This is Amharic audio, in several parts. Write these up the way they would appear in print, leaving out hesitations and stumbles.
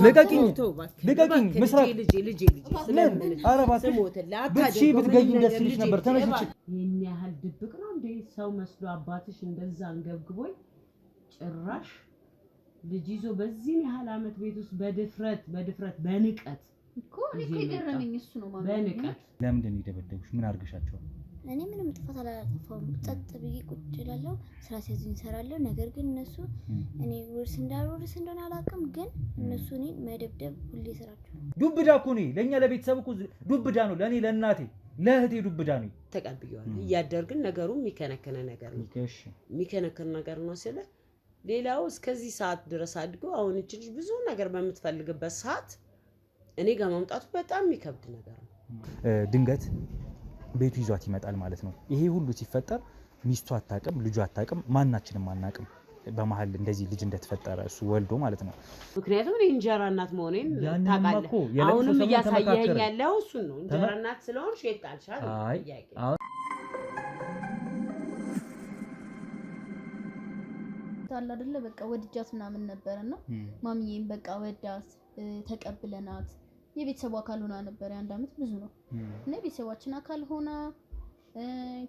ልቀቂኝ ምስራቅ ልጅ አረባት ብትሺ ብትገይኝ ደስ ይልሽ ነበር ተነሽች ይሄን ያህል ድብቅ ነው እንዴ ሰው መስሎ አባትሽ እንደዛ አንገብግቦኝ ጭራሽ ልጅ ይዞ በዚህ ያህል አመት ቤት ውስጥ በድፍረት በንቀት እኮ ይገረመኝ እሱ ነው ማለት በንቀት ለምንድን ይደበደብሽ ምን አርግሻቸው እኔ ምንም ጥፋት አላጠፋሁም ጸጥ ብዬ ቁጭ እላለሁ ስራ ሲያዙኝ እሰራለሁ ነገር ግን እነሱ እኔ ወርስ እንደሆነ አላውቅም ግን እነሱ እኔን መደብደብ ሁሌ ስራቸው ዱብዳ እኮ ነው ለኛ ለቤተሰብ እኮ ዱብዳ ነው ለኔ ለእናቴ ለእህቴ ዱብዳ ነው ተቀብየዋለሁ እያደርግን ነገሩ የሚከነከነ ነገር ነው እሺ የሚከነከነ ነገር ነው ስለ ሌላው እስከዚህ ሰዓት ድረስ አድጎ አሁን እቺ ልጅ ብዙ ነገር በመትፈልግበት ሰዓት እኔ ጋር ማምጣቱ በጣም የሚከብድ ነገር ነው ድንገት ቤቱ ይዟት ይመጣል ማለት ነው ይሄ ሁሉ ሲፈጠር ሚስቱ አታቀም ልጁ አታቀም ማናችንም አናቀም በመሃል እንደዚህ ልጅ እንደተፈጠረ እሱ ወልዶ ማለት ነው ምክንያቱም እኔ እንጀራ እናት መሆኔን ታውቃለህ አሁንም እያሳየኸኝ ያለው እሱ ነው እንጀራ እናት ስለሆንሽ የጣልሻል ጥያቄ ታላ አይደለ በቃ ወድጃት ምናምን ነበርና ማሚዬም በቃ ወዳት ተቀብለናት የቤተሰቡ አካል ሆና ነበር አንድ አመት ብዙ ነው እና የቤተሰባችን አካል ሆና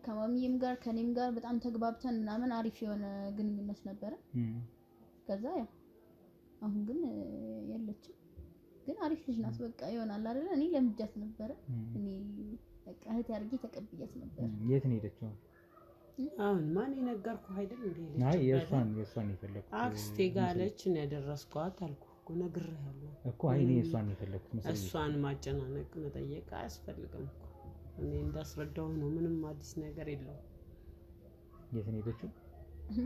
ከማሚዬም ጋር ከኔም ጋር በጣም ተግባብተን ምናምን አሪፍ የሆነ ግንኙነት ነበረ ከዛ ያው አሁን ግን የለችም ግን አሪፍ ልጅ ናት በቃ ይሆናል አይደለ እኔ ለምጃት ነበር እኔ በቃ እህት ያርጌ ተቀብያት ነበር የት ነው ሄደችው አሁን ማን ይነገርኩህ አይደል እንዴ አይ የሷን ይፈልኩ አክስቴ ጋለች ነው ያደረስኳት አልኩ ነግሬሃለሁ እኮ አይኔ እሷን ይፈልኩት መሰለኝ እሷን ማጨናነቅ መጠየቅ አያስፈልግም እኮ እኔ እንዳስረዳው ነው ምንም አዲስ ነገር የለው የት ነው ሄደችው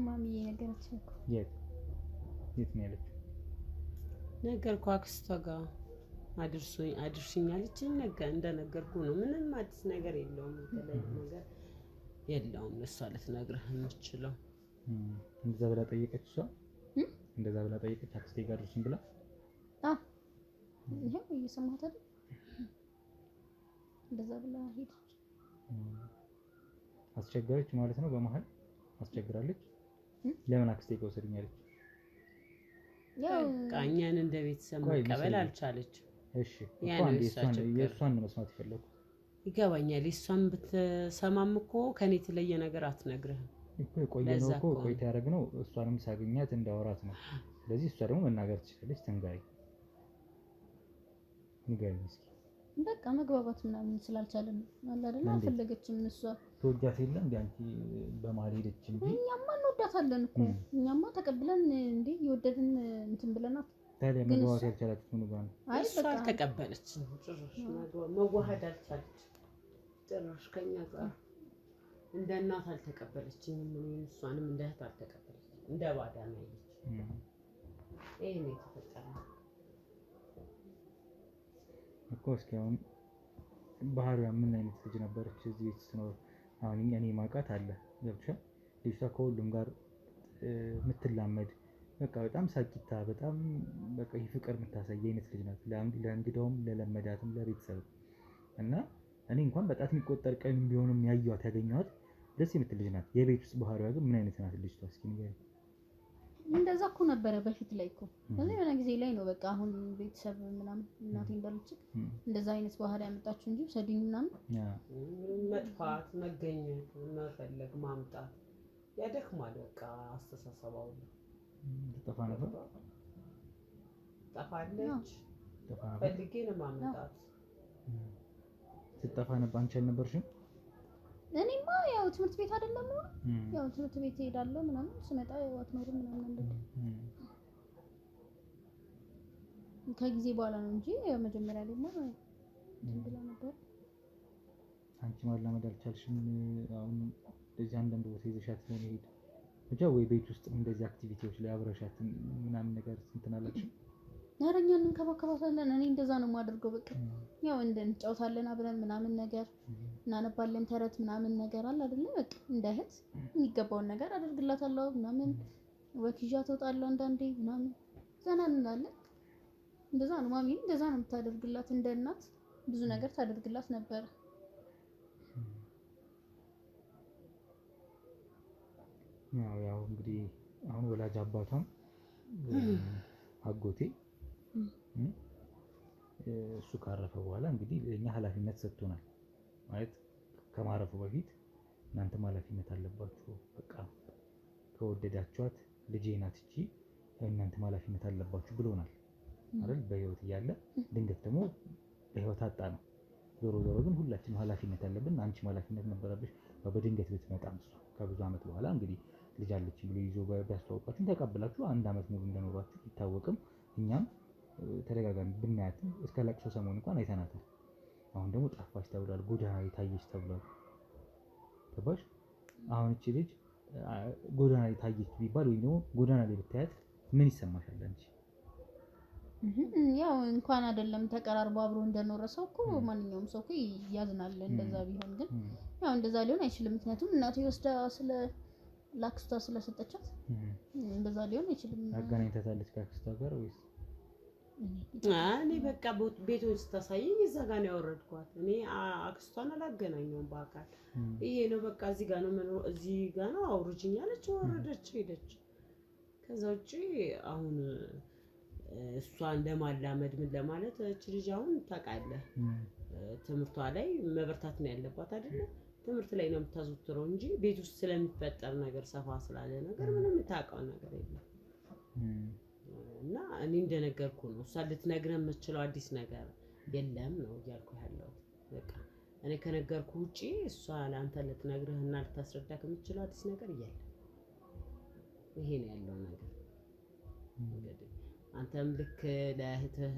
ማሚዬ ነገረችኝ እኮ የት ነው ያለችው ነገርኩ አክስቷ ጋር አድርሽኛለች ነገር እንደነገርኩ ነው ምንም አዲስ ነገር የለውም የተለየ ነገር የለውም እሷ ልትነግርህ የምትችለው እንደዛ ብላ ጠየቀች እሷ እንደዛ ብላ ጠየቀች አክስቴ ጋር ድርሽኝ ብላ ይሄ እየሰማሁት አይደል እንደዛ ብላ ሄደች አስቸገረች ማለት ነው በመሃል አስቸግራለች ለምን አክስቴ ጋር ወሰድኛለች ያው ቃኛን እንደ ቤተሰብ መቀበል አልቻለች እሺ እንኳን የእሷን መስማት ይፈልኩ ይገባኛል እሷን ብትሰማም እኮ ከኔ የተለየ ነገር አትነግርህም እኮ ቆየነው እኮ ቆይታ ያደረግነው እሷንም ሳገኛት እንዳወራት ነው ስለዚህ እሷ ደግሞ መናገር ትችላለች ተንጋይ ንገሪኝ እስኪ በቃ መግባባት ምናምን ስላልቻለን አለ አይደል አልፈለገችም እሷ ተወጃት የለ እንዴ አንቺ በማል ሄደች እንዴ እኛማ እንወዳታለን እኮ እኛማ ተቀብለን እንዴ ይወደድን እንትን ብለናት ታዲያ መግባባት ያልቻላችሁ ምን ጋር ነው አይ እሷ ተቀበለች ጭራሽ መዋሃድ አልቻለች ጭራሽ ከኛ ጋር እንደ እናት አልተቀበለችኝም ምን እሷንም እንደ እህት አልተቀበለችም እንደ ባዳ ነው ይሄ ነው የተፈጠረው እኮ እስካሁን ባህሪዋ ምን አይነት ልጅ ነበረች እዚህ ቤት ስትኖር አሁን እኔ ማውቃት አለ ገብቶሻል ልጅቷ ከሁሉም ጋር የምትላመድ በቃ በጣም ሳቂታ በጣም በቃ ፍቅር የምታሳይ አይነት ልጅ ናት ለእንግዳውም ለለመዳትም ለቤተሰብ እና እኔ እንኳን በጣት የሚቆጠር ቀን ቢሆንም ያዩዋት ያገኘዋት ደስ የምትል ልጅ ናት የቤት ውስጥ ባህሪዋ ግን ምን አይነት ናት ልጅቷ እስኪ ንገሪኝ እንደዛ እኮ ነበረ በፊት ላይ እኮ የሆነ ጊዜ ላይ ነው በቃ አሁን ቤተሰብ ምናምን እናቴ እንዳለች እንደዛ አይነት ባህሪ ያመጣችሁ እንጂ ሰዲኝ ምናምን መጥፋት መገኘት መፈለግ ማምጣት ያደክማል በቃ አስተሳሰባው ተጠፋ ነበር ጠፋለች ፈልጌ ነው ማምጣት ተጠፋ ነበር አንቺ አልነበርሽም እኔማ ያው ትምህርት ቤት አይደለም ነው ያው ትምህርት ቤት ሄዳለሁ ምናምን ስመጣ ያው አትኖርም ምናምን እንደዚህ ከጊዜ በኋላ ነው እንጂ ያው መጀመሪያ ላይ ነው ብላ ነበር አንቺ ማላመድ አልቻልሽም አሁን እዚህ አንዳንድ ቦታ ይዘሻት ስለሚሄድ ብቻ ወይ ቤት ውስጥ እንደዚህ አክቲቪቲዎች ላይ አብረሻት ምናምን ነገር እንትናላችሁ ናረኛን እንከባከባታለን እኔ እንደዛ ነው የማደርገው በቃ ያው እንጫወታለን አብረን ምናምን ነገር እናነባለን ተረት ምናምን ነገር አለ አይደል በቃ እንደህት የሚገባውን ነገር አደርግላታለሁ ምናምን ወኪጃ ተወጣለሁ አንዳንዴ ምናምን ዘና እንላለን እንደዛ ነው ማሚ እንደዛ ነው የምታደርግላት እንደ እናት ብዙ ነገር ታደርግላት ነበር ያው እንግዲህ አሁን ወላጅ አባቷም አጎቴ እሱ ካረፈ በኋላ እንግዲህ እኛ ኃላፊነት ሰጥቶናል ማለት ከማረፉ በፊት እናንተም ኃላፊነት አለባችሁ በቃ ከወደዳችኋት ልጄ ናት እቺ እናንተም ኃላፊነት አለባችሁ ብሎናል አይደል በህይወት እያለ ድንገት ደግሞ በህይወት አጣ ነው ዞሮ ግን ሁላችንም ኃላፊነት አለብን አንቺም ኃላፊነት ነበረብሽ በድንገት ብትመጣም እሱ ከብዙ አመት በኋላ እንግዲህ ልጅ አለች ብሎ ይዞ ቢያስተዋውቃችሁ ተቀበላችሁ አንድ አመት ሙሉ እንደኖራችሁ ይታወቅም እኛም ተደጋጋሚ ብናያትም እስከ ለቅሶ ሰሞን እንኳን አይተናታል አሁን ደግሞ ጠፋች ተብሏል ጎዳና ላይ ታየች ተብሏል ገባሽ አሁን እቺ ልጅ ጎዳና ላይ ታየች ቢባል ወይ ደግሞ ጎዳና ላይ ብታያት ምን ይሰማሻል አንቺ ያው እንኳን አይደለም ተቀራርቦ አብሮ እንደኖረ ሰው እኮ ማንኛውም ሰው እኮ ያዝናል እንደዛ ቢሆን ግን ያው እንደዛ ሊሆን አይችልም ምክንያቱም እናቴ ወስዳ ስለ ላክስቷ ስለሰጠቻት እንደዛ ሊሆን አይችልም አገናኝታታለች ከአክስቷ ጋር ወይስ እኔ በቃ ቤቱን ስታሳየኝ እዛ ጋር ነው ያወረድኳት እኔ አክስቷን አላገናኘውም በአካል ይሄ ነው በቃ እዚህ ጋር ነው መኖር እዚህ ጋር ነው አውርጅኝ አለች ወረደች ሄደች ከዛ ውጪ አሁን እሷን ለማላመድ ምን ለማለት እቺ ልጅ አሁን ታውቃለህ ትምህርቷ ላይ መበርታት ነው ያለባት አይደል ትምህርት ላይ ነው የምታዘውትረው እንጂ ቤት ውስጥ ስለሚፈጠር ነገር ሰፋ ስላለ ነገር ምንም ታውቀው ነገር የለም እና እኔ እንደነገርኩ ነው እሷ ልትነግረን የምትችለው አዲስ ነገር የለም ነው እያልኩ ያለው በቃ እኔ ከነገርኩ ውጪ እሷ ለአንተ ልትነግርህና ልታስረዳክ የምትችለው አዲስ ነገር የለም ይሄ ነው ያለው ነገር እንግዲህ አንተም ልክ ለእህትህ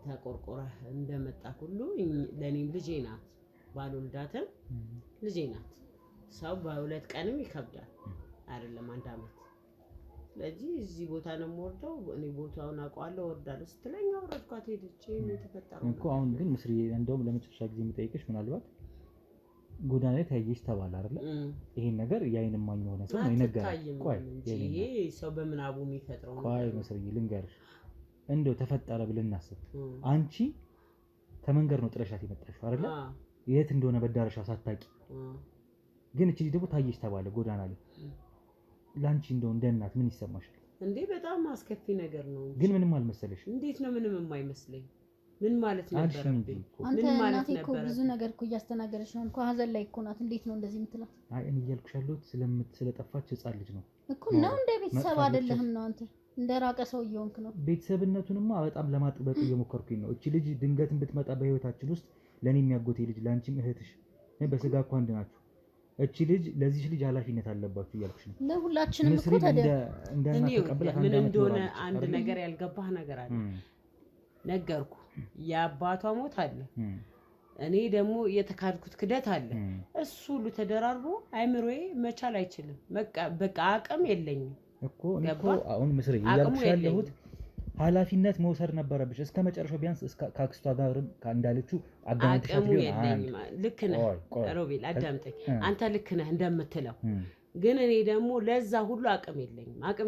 ተቆርቆረህ እንደመጣ ሁሉ ለኔም ልጄ ናት ባልወልዳትም ልጄ ናት ሰው በሁለት ቀንም ይከብዳል አይደለም አንድ አመት ስለዚህ እዚህ ቦታ ነው የምወርደው እኔ ቦታውን አውቀዋለሁ ወርዳለሁ ስትለኝ አወረድኳት ሄደች የተፈጠረው እኮ አሁን ግን ምስሪ እንደውም ለመጨረሻ ጊዜ የምጠይቅሽ ምናልባት ጎዳና ላይ ታየሽ ተባለ አይደል ይሄን ነገር ያይን ማኝ ሆነ ሰው ነው ይነገራል ቆይ ይሄ ሰው በምናቡ የሚፈጥረው ነው ቆይ ምስሪ ልንገርሽ እንደው ተፈጠረ ብለን እናስብ አንቺ ከመንገር ነው ጥረሻት የመጣሽው አይደል የት እንደሆነ በዳረሻ ሳታቂ ግን እቺ ደግሞ ታየሽ ተባለ ጎዳና ላይ ላንቺ እንደው እንደ እናት ምን ይሰማሻል እንዴ በጣም አስከፊ ነገር ነው ግን ምንም አልመሰለሽ እንዴት ነው ምንም የማይመስለኝ ምን ማለት ነበር አንተ እናቴ እኮ ብዙ ነገር እኮ እያስተናገረች ነው እኮ ሀዘን ላይ እኮ ናት እንዴት ነው እንደዚህ የምትላት አይ እኔ እያልኩሽ ያለሁት ስለጠፋች ህፃን ልጅ ነው እኮ ነው እንደ ቤተሰብ አይደለህም ነው አንተ እንደ ራቀ ሰው እየሆንክ ነው ቤተሰብነቱንማ በጣም ለማጥበቅ እየሞከርኩኝ ነው እቺ ልጅ ድንገት ብትመጣ በህይወታችን ውስጥ ለኔ የሚያጎቴ ልጅ ላንቺም እህትሽ በስጋ እኮ አንድ ናችሁ እቺ ልጅ ለዚህ ልጅ ኃላፊነት አለባችሁ እያልኩሽ ነው ለሁላችንም እኮ ታዲያ እንደና ተቀበለ ምን እንደሆነ አንድ ነገር ያልገባህ ነገር አለ ነገርኩ የአባቷ ሞት አለ እኔ ደግሞ የተካድኩት ክደት አለ እሱ ሁሉ ተደራርቦ አይምሮዬ መቻል አይችልም በቃ አቅም የለኝም እኮ አሁን ምስሪ እያልኩሽ ያለሁት ኃላፊነት መውሰድ ነበረብሽ እስከ መጨረሻው ቢያንስ እስከ ካክስቷ ጋርም ካንዳለችው አጋንተሻት ቢሆን ልክ ነህ ሮቤል አዳምጠኝ አንተ ልክ ነህ እንደምትለው ግን እኔ ደግሞ ለዛ ሁሉ አቅም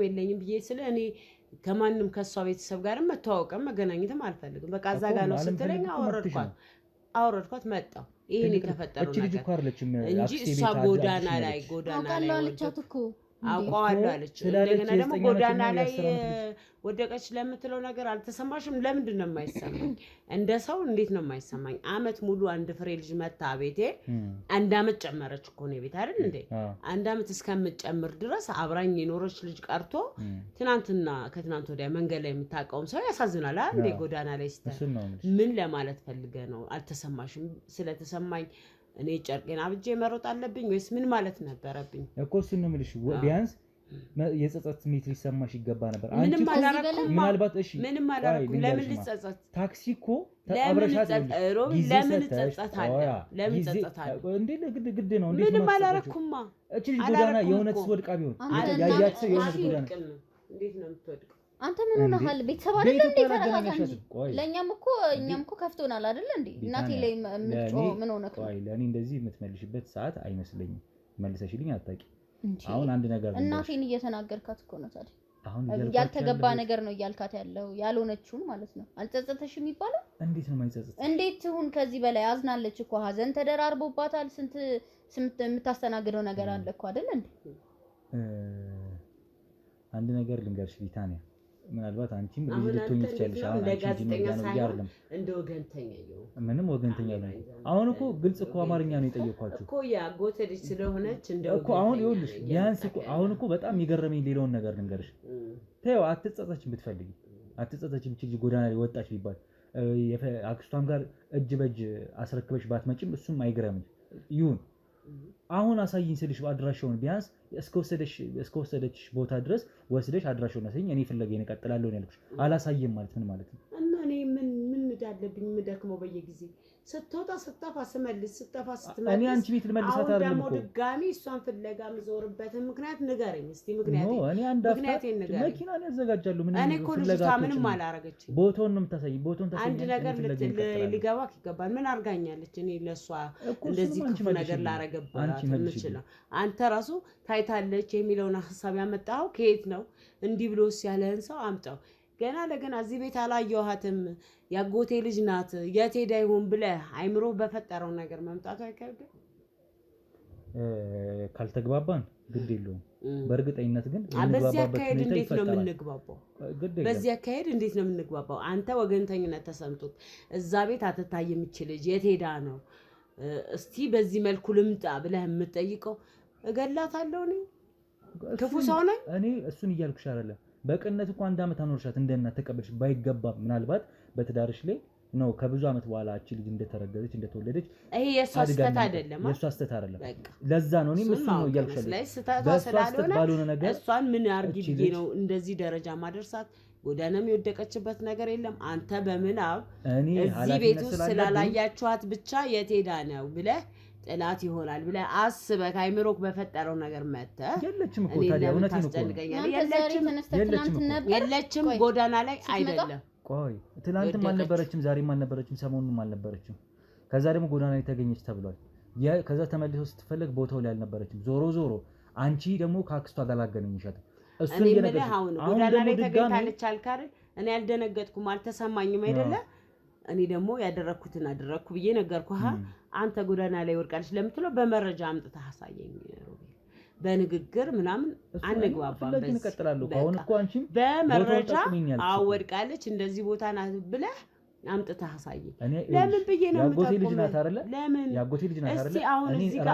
የለኝም ብዬ ስለ እኔ ከማንም ከሷ ቤተሰብ ጋርም መተዋወቅም መገናኘትም አልፈልግም በቃ እዛ ጋር ነው ስትለኝ አወረድኳት መጣው ይሄን የተፈጠረው እቺ ልጅ እኮ አይደለችም እንጂ እሷ ጎዳና ላይ አለቻት እኮ አውቀዋለሁ አለች እንደገና ደግሞ ጎዳና ላይ ወደቀች ለምትለው ነገር አልተሰማሽም ለምንድን ነው የማይሰማኝ እንደ ሰው እንዴት ነው የማይሰማኝ አመት ሙሉ አንድ ፍሬ ልጅ መታ ቤቴ አንድ አመት ጨመረች እኮ ነው ቤት አይደል እንዴ አንድ አመት እስከምጨምር ድረስ አብራኝ የኖረች ልጅ ቀርቶ ትናንትና ከትናንት ወዲያ መንገድ ላይ የምታውቀውም ሰው ያሳዝናል እንዴ ጎዳና ላይ ምን ለማለት ፈልገ ነው አልተሰማሽም ስለተሰማኝ እኔ ጨርቄን አብጄ መሮጥ አለብኝ ወይስ ምን ማለት ነበረብኝ እኮ እሱን ነው የምልሽ ቢያንስ የጸጸት ስሜት ሊሰማሽ ይገባ ነበር አንቺ ምናልባት እሺ ምንም አላረኩም ለምን ልጸጸት ታክሲ እኮ አብረሻት ለምን ጸጸታለሁ ለምን ጸጸታለሁ እንዴ ግድ ነው እንዴ ምንም አላረኩማ እቺ ጎዳና የሆነስ ወድቃ ቢሆን ያያት ሰው የሆነስ ጎዳና እንዴት ነው የምትወድቀው አንተ ምን ሆነሃል ቤተሰብ አይደል እንዴ ተረጋጋኝ ለኛም እኮ እኛም እኮ ከፍቶናል አይደል እንዴ እናቴ ላይ ምን ሆነክ ቆይ ለኔ እንደዚህ የምትመልሽበት ሰዓት አይመስለኝም መልሰሽልኝ አታቂ አሁን አንድ ነገር እናቴን እየተናገርካት እኮ ነው ታዲያ አሁን ያልተገባ ነገር ነው እያልካት ያለው ያልሆነችውን ማለት ነው አልጸጸተሽም ይባላል እንዴት ነው ማይጸጸት እንዴት ትሁን ከዚህ በላይ አዝናለች እኮ ሀዘን ተደራርቦባታል ስንት የምታስተናግደው ነገር አለ እኮ አይደል እንዴ አንድ ነገር ልንገርሽ ቪታኒያ ምናልባት አንቺም ልጅ ልትሆኚ ትችያለሽ። አሁን እንደ አንቺ ልጅ ነው ጋዜጠኛ ያለው ሳይሆን አይደለም እንደ ወገንተኛ ይሁን ምንም ወገንተኛ ነው። አሁን እኮ ግልጽ እኮ አማርኛ ነው የጠየኳችሁ እኮ ያጎቴ ልጅ ስለሆነች እንደ እኮ አሁን ይኸውልሽ ቢያንስ እኮ አሁን እኮ በጣም የሚገርመኝ ሌላውን ነገር ልንገርሽ። ተይው አትጸጸችም፣ ብትፈልጊ አትጸጸችም። እቺ ጎዳና ላይ ወጣች ቢባል አክስቷም ጋር እጅ በእጅ አስረክበሽ ባትመጪም እሱም አይገርምሽ ይሁን። አሁን አሳይኝ ስልሽ አድራሻውን ቢያንስ እስከወሰደች ቦታ ድረስ ወስደሽ አድራሻውን አሳይኝ፣ እኔ ፍለጋዬን እቀጥላለሁ ነው ያልኩሽ። አላሳየም ማለት ምን ማለት ነው? እና እኔ ምን እንዳለብኝ የምደክመው በየጊዜ ስትወጣ ስትጠፋ ስመልስ ስትጠፋ ስትመልስ እኔ አንቺ ቤት ልመልሳት አይደለም እኮ አሁን ደግሞ ድጋሚ እሷን ፍለጋ የምዞርበትን ምክንያት ንገረኝ እስቲ። ምክንያት እኔ አንድ አፍታ መኪና ነው ያዘጋጃለሁ። ምን እኔ እኮ ልጅቷ ምንም አላረገችኝ። ቦታውን ነው የምታሳይ። ቦታውን ታሳይ። አንድ ነገር ሊገባክ ይገባል። ምን አርጋኛለች? እኔ ለሷ እንደዚህ ክፉ ነገር ላረገባት የምችለው አንተ ራሱ ታይታለች የሚለውን ሐሳብ ያመጣው ከየት ነው? እንዲህ ብሎስ ያለህን ሰው አምጣው። ገና ለገና እዚህ ቤት አላየኋትም ያጎቴ ልጅ ናት የት ሄዳ ይሆን ብለህ አይምሮ በፈጠረው ነገር መምጣቱ አይከብድም? ካልተግባባን ግድ የለውም። በእርግጠኝነት ግን በዚህ አካሄድ እንዴት ነው የምንግባባው? በዚህ አካሄድ እንዴት ነው የምንግባባው? አንተ ወገንተኝነት ተሰምቶት እዛ ቤት አትታይ የምችል ልጅ የት ሄዳ ነው እስቲ በዚህ መልኩ ልምጣ ብለህ የምትጠይቀው? እገላታለሁ እኔ ክፉ ሰው ነኝ እኔ? እሱን እያልኩሽ አይደለም። በቅነት እኮ አንድ አመት አኖርሻት እንደናት ተቀበልሽ ባይገባም ምናልባት በትዳርሽ ላይ ነው ከብዙ አመት በኋላ እቺ ልጅ እንደተረገዘች እንደተወለደች ይሄ የሷ ስተት አይደለም። የሷ ስተት አይደለም። ለዛ ነው እኔም እሱ ነው እያልኩሽ ባልሆነ ነገር እሷን ምን አርጊ ብዬ ነው እንደዚህ ደረጃ ማድረሳት? ጎዳናም የወደቀችበት ነገር የለም። አንተ በምናብ እዚህ ቤት ውስጥ ስላላያችኋት ብቻ የት ሄዳ ነው ብለህ ጥላት ይሆናል ብለህ አስበህ አይምሮክ በፈጠረው ነገር መተህ የለችም እኮ ታዲያ እውነቴን እኮ የለችም ጎዳና ላይ አይደለም። ቆይ ትናንትም አልነበረችም፣ ዛሬም አልነበረችም፣ ሰሞኑንም አልነበረችም። ከዛ ደግሞ ጎዳና ላይ ተገኘች ተብሏል። ከዛ ተመልሶ ስትፈለግ ቦታው ላይ አልነበረችም። ዞሮ አንቺ ደግሞ ከአክስቷ ጋር ላገናኝሻት እሱን እየነገርኩሽ አሁን ጎዳና ላይ ተገኝታለች አልክ አይደል? እኔ አልደነገጥኩም አልተሰማኝም አይደለ? እኔ ደግሞ ያደረኩትን አደረኩ ብዬ ነገርኩህ። አንተ ጎዳና ላይ ወርቃለች ለምትለው በመረጃ አምጥተህ አሳየኝ። በንግግር ምናምን አንግባባም። አሁን እኮ አንቺም በመረጃ አወድቃለች እንደዚህ ቦታ ናት ብለህ አምጥተህ አሳየኝ። ለምን ብዬ ነው ያጎቴ ልጅ ናት አይደለ? ለምን ያጎቴ ልጅ ናት አይደለ? እስቲ አሁን እዚህ ጋር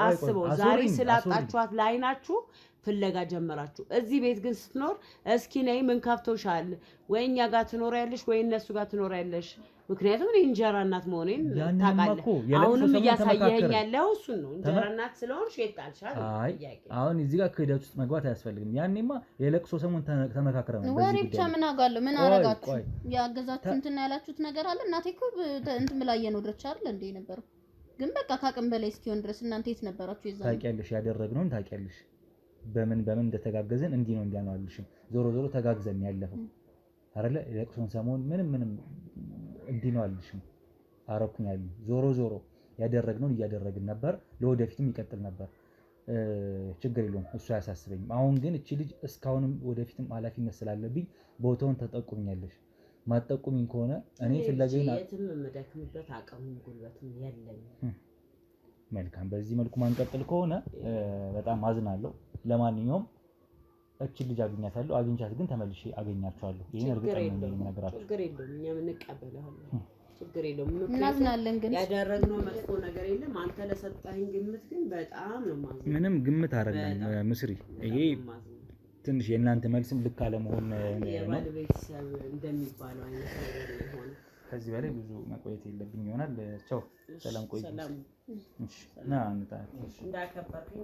አስበው። ዛሬ ስላጣችኋት ላይናችሁ ፍለጋ ጀመራችሁ። እዚህ ቤት ግን ስትኖር እስኪ ነይ ምን ከፍቶሻል? ወይ እኛ ጋር ትኖሪያለሽ ወይ እነሱ ጋር ትኖሪያለሽ? ምክንያቱም እኔ እንጀራ እናት መሆኔን ታውቃለህ። አሁንም እያሳየኸኝ ያለው እሱን ነው። እንጀራ እናት ስለሆንሽ የጣልሻል። አሁን እዚህ ጋር ክህደት ውስጥ መግባት አያስፈልግም። ያኔማ የለቅሶ ሰሞን ተመካክረን ነው። ወሬ ብቻ ምን አውቃለሁ? ምን አረጋችሁ? ያገዛችሁ እንትን ያላችሁት ነገር አለ? እናቴ እኮ እንትን ብላ እየኖረች አይደል እንዴ ነበረው። ግን በቃ ካቅም በላይ እስኪሆን ድረስ እናንተ የት ነበራችሁ? የዛኔ ታውቂያለሽ፣ ያደረግነውን ታውቂያለሽ። በምን እንደተጋገዘን እንዲህ ነው እንዲያ ነው አልልሽም። ዞሮ ተጋግዘን ያለፈው አይደለ? የለቅሶን ሰሞን ምንም እንዲህ ነው አልልሽም። አረኩኝ አይደል? ዞሮ ያደረግነውን እያደረግን ነበር። ለወደፊትም ይቀጥል ነበር። ችግር የለውም፣ እሱ አያሳስበኝም። አሁን ግን እቺ ልጅ እስካሁንም ወደፊትም ኃላፊነት ስላለብኝ ቦታውን ተጠቁኛለሽ። ማጠቁሚኝ ከሆነ እኔ ፍላጎቴን የትም መደክምበት አቅሙም ጉልበትም የለኝም። መልካም፣ በዚህ መልኩ ማንቀጥል ከሆነ በጣም አዝናለሁ። ለማንኛውም እቺ ልጅ አግኛታለሁ። አግኝቻት ግን ተመልሼ አገኛቸዋለሁ። ይሄን እርግጠኛ ነኝ የምነግራችሁ። ችግር የለውም፣ እኛ እንቀበላለን። ችግር የለውም። እናዝናለን። ግን ያደረግነው መጥፎ ነገር የለም። አንተ ለሰጣኸኝ ግምት ግን በጣም ነው ማዝነው። ምንም ግምት አይደለም ምስሪ። ይሄ ትንሽ የእናንተ መልስም ልክ አለመሆን ነው። ቤተሰብ እንደሚባለው አይነት ነገር ይሆን። ከዚህ በላይ ብዙ መቆየት የለብኝ ይሆናል። ቻው፣ ሰላም ቆይ። እሺ ና አንተ እንዳከበርከኝ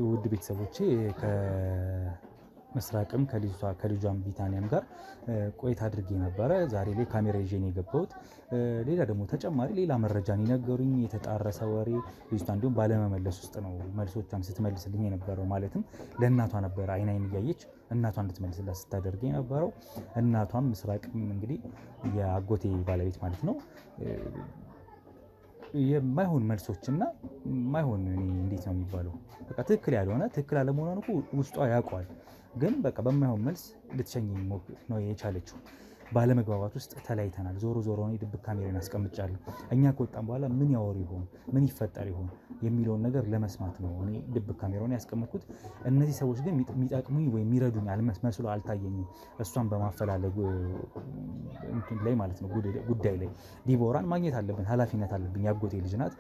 ውድ ቤተሰቦቼ ከምስራቅም ከልጇም ቢታንያም ጋር ቆይታ አድርጌ ነበረ። ዛሬ ላይ ካሜራ ይዤ ነው የገባሁት። ሌላ ደግሞ ተጨማሪ ሌላ መረጃን የነገሩኝ የተጣረሰ ወሬ ልጅቷ እንዲሁም ባለመመለስ ውስጥ ነው መልሶቿን ስትመልስልኝ የነበረው። ማለትም ለእናቷ ነበረ አይን እያየች እናቷ እንድትመልስላት ስታደርግ የነበረው። እናቷም ምስራቅም እንግዲህ የአጎቴ ባለቤት ማለት ነው የማይሆን መልሶችና ማይሆን እንዴት ነው የሚባለው፣ በቃ ትክክል ያልሆነ ትክክል አለመሆኗን እኮ ውስጧ ያውቀዋል። ግን በቃ በማይሆን መልስ ልትሸኘኝ ነው የቻለችው። ባለመግባባት ውስጥ ተለያይተናል። ዞሮ ዞሮ እኔ ድብቅ ካሜራን አስቀምጫለሁ። እኛ ከወጣን በኋላ ምን ያወሩ ይሆን ምን ይፈጠር ይሆን የሚለውን ነገር ለመስማት ነው እኔ ድብቅ ካሜራውን ያስቀመጥኩት። እነዚህ ሰዎች ግን የሚጠቅሙኝ ወይ የሚረዱኝ መስሎ አልታየኝም። እሷን በማፈላለግ እንትን ላይ ማለት ነው ጉዳይ ላይ ዲቦራን ማግኘት አለብን፣ ኃላፊነት አለብኝ። ያጎቴ ልጅ ናት፣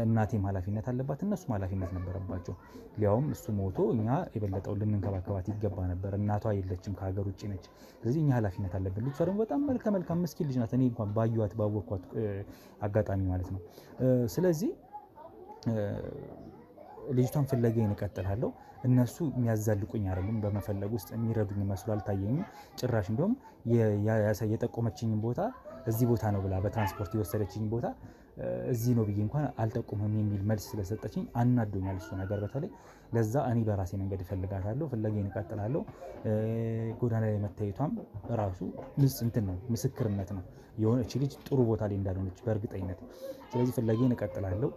እናቴም ኃላፊነት አለባት፣ እነሱም ኃላፊነት ነበረባቸው። ሊያውም እሱ ሞቶ እኛ የበለጠው ልንንከባከባት ይገባ ነበር። እናቷ የለችም፣ ከሀገር ውጭ ነች። ስለዚህ እኛ ኃላፊነት አለብን። ልጅቷ ደግሞ በጣም መልካም ምስኪን ልጅ ናት። እኔ እንኳን ባወኳት አጋጣሚ ማለት ነው። ስለዚህ ልጅቷን ፍለጋዬን እቀጥላለሁ። እነሱ የሚያዛልቁኝ አይደሉም። በመፈለግ ውስጥ የሚረዱኝ መስሎ አልታየኝም። ጭራሽ እንደውም የጠቆመችኝን ቦታ እዚህ ቦታ ነው ብላ በትራንስፖርት የወሰደችኝ ቦታ እዚህ ነው ብዬ እንኳን አልጠቁምም የሚል መልስ ስለሰጠችኝ አናዶኛል እሱ ነገር በተለይ። ለዛ እኔ በራሴ መንገድ እፈልጋታለሁ፣ ፍለጋዬን እቀጥላለሁ። ጎዳና ላይ መታየቷም ራሱ እንትን ነው፣ ምስክርነት ነው የሆነች ልጅ ጥሩ ቦታ ላይ እንዳልሆነች በእርግጠኝነት። ስለዚህ ፍለጋዬን እቀጥላለሁ።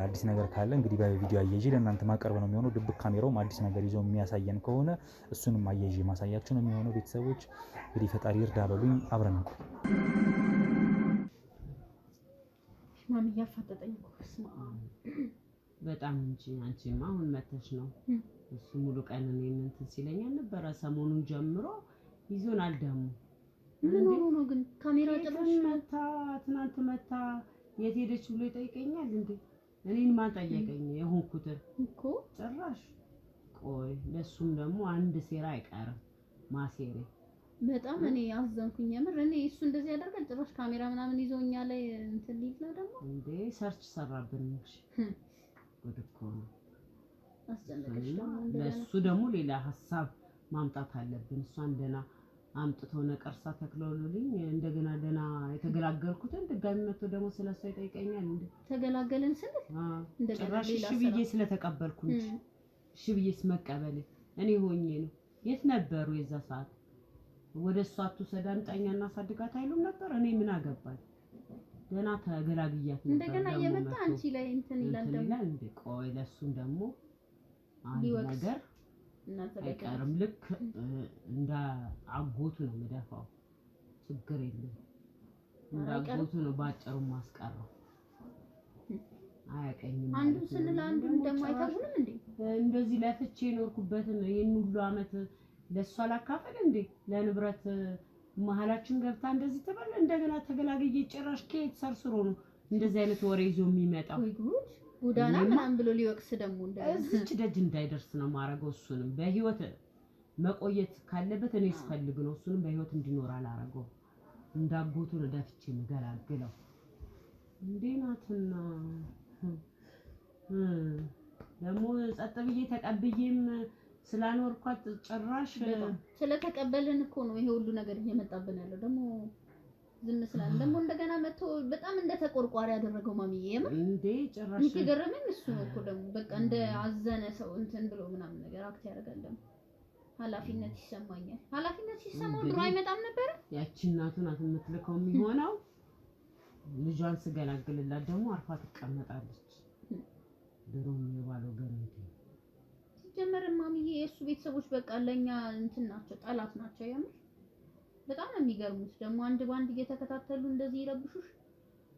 አዲስ ነገር ካለ እንግዲህ በቪዲዮ አያይዤ ለእናንተ ማቀርብ ነው የሚሆነው። ድብቅ ካሜራውም አዲስ ነገር ይዞ የሚያሳየን ከሆነ እሱንም አያይዤ ማሳያችሁ ነው የሚሆነው። ቤተሰቦች እንግዲህ ፈጣሪ እርዳ በሉኝ፣ አብረን እንቆይ። ማሚ እያፋጠጠኝ እኮ በጣም እንጂ አንቺማ አሁን መተሽ ነው። እሱ ሙሉ ቀን እኔን እንትን ሲለኝ አልነበረ? ሰሞኑን ጀምሮ ይዞናል። ደግሞ ምን ሆኖ ነው ግን? ካሜራ ጭራሽ ትናንት መታ የት ሄደች ብሎ ይጠይቀኛል እንዴ? እኔን ማን ጠየቀኝ? የሆንኩትን እኮ ጭራሽ። ቆይ ለሱም ደግሞ አንድ ሴራ አይቀርም ማሴሬ። በጣም እኔ አዘንኩኝ የምር። እኔ እሱ እንደዚህ ያደርጋል ጭራሽ ካሜራ ምናምን ይዞኛ ላይ እንትን ሊል ነው ደግሞ እንዴ? ሰርች ሰራብን እንጂ ጉድ እኮ ነው። አስጨነቀሽ። ለሱ ደግሞ ሌላ ሀሳብ ማምጣት አለብን። እሷን ደህና አምጥተው ነቀርሳ ተክለውልኝ እንደገና ደህና የተገላገልኩትን ድጋሚ መጥቶ ደግሞ ስለሷ ይጠይቀኛል እንዴ? ተገላገልን ስንል ጭራሽ እሺ ብዬ ስለተቀበልኩ እንጂ እሺ ብዬስ መቀበል እኔ ሆኜ ነው። የት ነበሩ የዛ ሰዓት? ወደ እሷ አትውሰድ አምጣኛ እናሳድጋት አይሉም ነበር? እኔ ምን አገባኝ? ደህና ተገላግያት ነበር። እንደገና እየመጣ አንቺ ላይ እንትን ይላል ደግሞ እንዴ? ቆይ ለሱም ደግሞ አንድ ነገር አይቀርም። ልክ እንደ አጎቱ ነው የምደፋው። ችግር የለም እንደ አጎቱ ነው ባጭሩ ማስቀረው። አያቀኝም አንዱ ስንል አንዱ ደግሞ አይታውንም እንዴ? እንደዚህ ለፍቼ ኖርኩበትን ይሄን ሁሉ አመት ለሷ አላካፈል እንዴ? ለንብረት መሀላችን ገብታ እንደዚህ ተበለ እንደገና ተገላግዬ ጭራሽ ከየት ሰርስሮ ነው እንደዚህ አይነት ወሬ ይዞ የሚመጣው? ወይ ጉድ! ጎዳና ምናምን ብሎ ሊወቅስ ደግሞ እዚች ደጅ እንዳይደርስ ነው ማረገው። እሱንም በህይወት መቆየት ካለበት እኔ ስፈልግ ነው። እሱንም በህይወት እንዲኖር አላረገው። እንዳጎቱ ነው ደፍቼ መገላግለው እንዴ ናትና ደግሞ ጸጥ ብዬ ተቀብዬም ስላኖርኳት ጭራሽ ስለተቀበልን እኮ ነው ይሄ ሁሉ ነገር እየመጣብን ያለው። ደግሞ ዝም ስላልን ደግሞ እንደገና መጥቶ በጣም እንደተቆርቋሪ ያደረገው ማሚዬ የምር እንዴ ጭራሽ ይገረመኝ። እሱ ነው እኮ ደግሞ በቃ እንደ አዘነ ሰው እንትን ብሎ ምናምን ነገር አክት ያደርጋል። ደግሞ ኃላፊነት ይሰማኛል። ኃላፊነት ሲሰማው ድሮ አይመጣም ነበር። ያቺ እናቱ ናት የምትልከው የሚሆነው። ልጇን ስገላግልላት ደግሞ አርፋ ትቀመጣለች። ድሮም የባለው ገረንት ሲጀመር ማሚዬ የእሱ ቤተሰቦች በቃ ለኛ እንትን ናቸው፣ ጠላት ናቸው የምር። በጣም ነው የሚገርሙት። ደግሞ አንድ ባንድ እየተከታተሉ እንደዚህ ይረብሹሽ።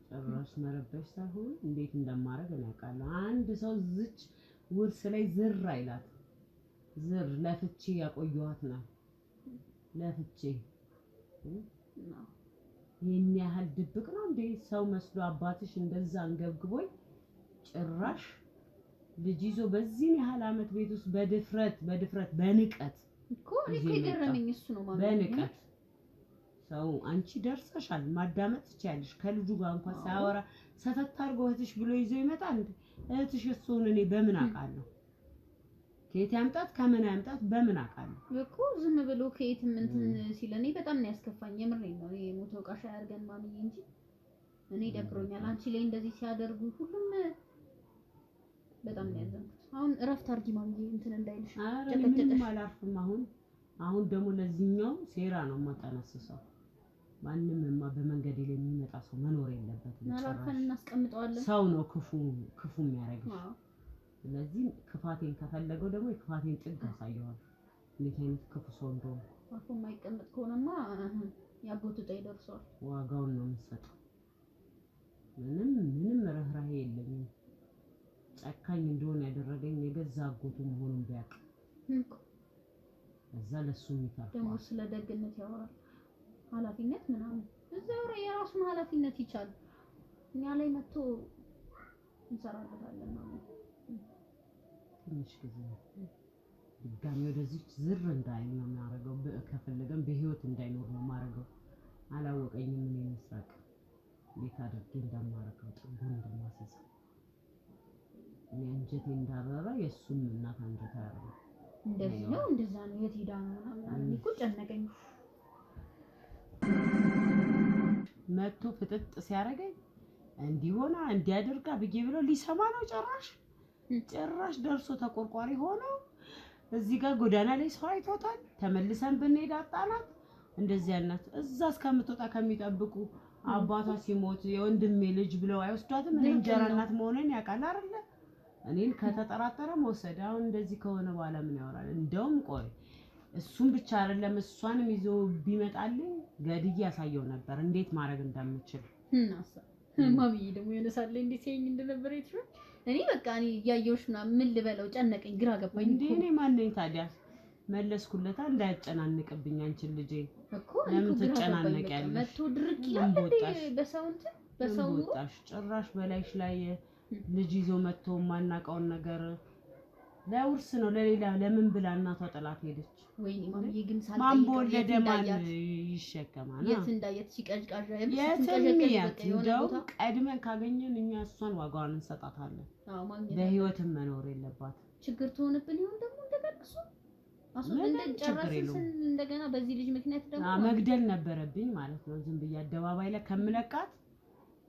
ጭራሽ መረበሽ ሳይሆን እንዴት እንደማረግ እናውቃለሁ። አንድ ሰው ዝች ውርስ ላይ ዝር አይላት። ዝር ለፍቼ ያቆየኋት ነው ለፍቼ ይሄን ያህል ድብቅ ነው እንዴ? ሰው መስሎ አባትሽ እንደዛ አንገብግቦኝ ጭራሽ ልጅ ይዞ በዚህ ያህል አመት ቤት ውስጥ በድፍረት በንቀት እኮ ይገረመኝ። እሱ ነው ማለት በንቀት ሰው አንቺ ደርሰሻል ማዳመጥ ትችያለሽ። ከልጁ ጋር እንኳን ሳያወራ ሰፈት አድርጎ እህትሽ ብሎ ይዞ ይመጣል እንዴ? እህትሽ እሱን እኔ በምን አውቃለሁ? ከየት ያምጣት ከምን ያምጣት በምን አውቃለሁ? እኮ ዝም ብሎ ከየትም እንትን ሲለኔ በጣም ነው ያስከፋኝ። የምሬን ነው። ይሄ ሞቶ ቃሻ ያርገን ማሚዬ እንጂ እኔ ደብሮኛል። አንቺ ላይ እንደዚህ ሲያደርጉ ሁሉም በጣም ነው ያዘንኩት። አሁን እረፍት አድርጊ ማሚዬ እንትን እንዳይልሽ። ምንም አላርፍም። አሁን ደግሞ ለዚህኛው ሴራ ነው የማጠነስሰው። ማንምማ በመንገድ ላይ የሚመጣ ሰው መኖር የለበትም። ናላከን እናስቀምጠዋለን። ሰው ነው ክፉ የሚያደርግሽ። ስለዚህ ክፋቴን ከፈለገው ደግሞ የክፋቴን ጥግ አሳየዋለሁ። እንዴት አይነት ክፉ ሰው እንደሆነ አፎ የማይቀመጥ ከሆነማ ያጎቱ ጣይ ደርሷል። ዋጋውን ነው የምሰጠው። ምንም ርህራሄ የለኝም። ጨካኝ እንደሆነ ያደረገኝ የገዛ አጎቱ መሆኑን ቢያውቅ እዛ ለሱ የሚታፈው ደግሞ ስለ ደግነት ያወራል። ኃላፊነት ምናምን እዛው የራሱን ኃላፊነት ይቻል እኛ ላይ መጥቶ እንሰራለታለን ማለት ነው። ትንሽ ጊዜ ድጋሚ ወደዚህ ዝር እንዳይል ነው የሚያደርገው። ከፈለገም በህይወት እንዳይኖር ነው ማረገው። አላወቀኝም ምን ይመስላል እንዴት አድርጌ እንደማረገው ጥንቡን እንደማሰሰ እኔ አንጀቴ እንዳበራ የሱም እናት አንጀት ያረረ እንደዚህ ነው እንደዛ ነው የት ሄዳ ነው ምናምን እኮ ጨነቀኝ። መጥቶ ፍጥጥ ሲያረገኝ እንዲሆና እንዲያደርጋ ብዬ ብሎ ሊሰማ ነው ጭራሽ ደርሶ ተቆርቋሪ ሆኖ እዚህ ጋር ጎዳና ላይ ሰው አይቶታል። ተመልሰን ብንሄድ አጣናት። እንደዚህ ያናት እዛ እስከምትወጣ ከሚጠብቁ አባቷ ሲሞት የወንድሜ ልጅ ብለው አይወስዷትም። እኔ እንጀራ እናት መሆኔን ያውቃል አይደል? እኔን ከተጠራጠረ መውሰድ። አሁን እንደዚህ ከሆነ በኋላ ምን ያወራል? እንደውም ቆይ እሱን ብቻ አይደለም እሷንም ይዞ ቢመጣልኝ ገድዬ ያሳየው ነበር እንዴት ማድረግ እንደምችል። ማሚዬ ደግሞ የነሳለ እንዴት ሲያኝ እንደነበር ይትራል። እኔ በቃ እኔ ያየውሽ ምናምን ምን ልበለው ጨነቀኝ፣ ግራ ገባኝ። እንዴ እኔ ማን ነኝ ታዲያ? መለስኩለታ እንዳያጨናንቅብኝ አንቺን ልጄ እኮ ለምን ትጨናነቂያለሽ? መጥቶ ድርቅ ይላል በሰው ወጣሽ ጭራሽ በላይሽ ላይ ልጅ ይዞ መጥቶ ማናቀውን ነገር ለውርስ ነው ለሌላ ለምን ብላ እናቷ ጥላት ሄደች። ወይኔ ማሚዬ ግን ማን በወለደ ማን ይሸከማል? የት እንዳየት ሲቀዥቃዥ እንደው ቀድመን ካገኘን እኛ እሷን ዋጋዋን እንሰጣታለን። በህይወትም መኖር የለባት ችግር ትሆንብን ይሁን ደግሞ እንደቀርሱ እንደገና በዚህ ልጅ ምክንያት ደግሞ መግደል ነበረብኝ ማለት ነው። ዝም ብዬ አደባባይ ላይ ከምለቃት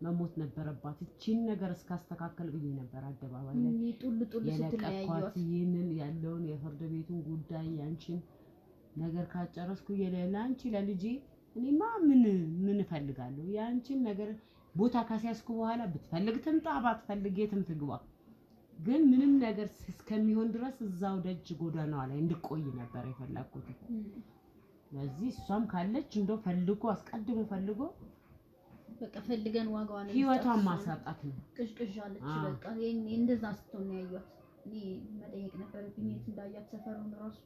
መሞት ነበረባት። እቺን ነገር እስካስተካከል ብዬ ነበር አደባባይ ላይ ጡል የለቀኳት። ይሄንን ያለውን የፍርድ ቤቱን ጉዳይ ያንቺን ነገር ካጨረስኩ ለአንቺ ለልጄ እኔማ ምን እፈልጋለሁ? ያንቺን ነገር ቦታ ካስያዝኩ በኋላ ብትፈልግ ትምጣ ባትፈልግ የትም ትግባ፣ ግን ምንም ነገር እስከሚሆን ድረስ እዛው ደጅ ጎዳናዋ ላይ እንድቆይ ነበር የፈለኩት። ስለዚህ እሷም ካለች እንደው ፈልጎ አስቀድሞ ፈልጎ በቃ ፈልገን ዋጋዋን ህይወቷን ማሳጣት ነው። ቅዥቅዣለች በቃ እንደዛ ስትሆን ያዩት። እኔ መጠየቅ ነበረብኝ የት እንዳያት ሰፈሩን ራሱ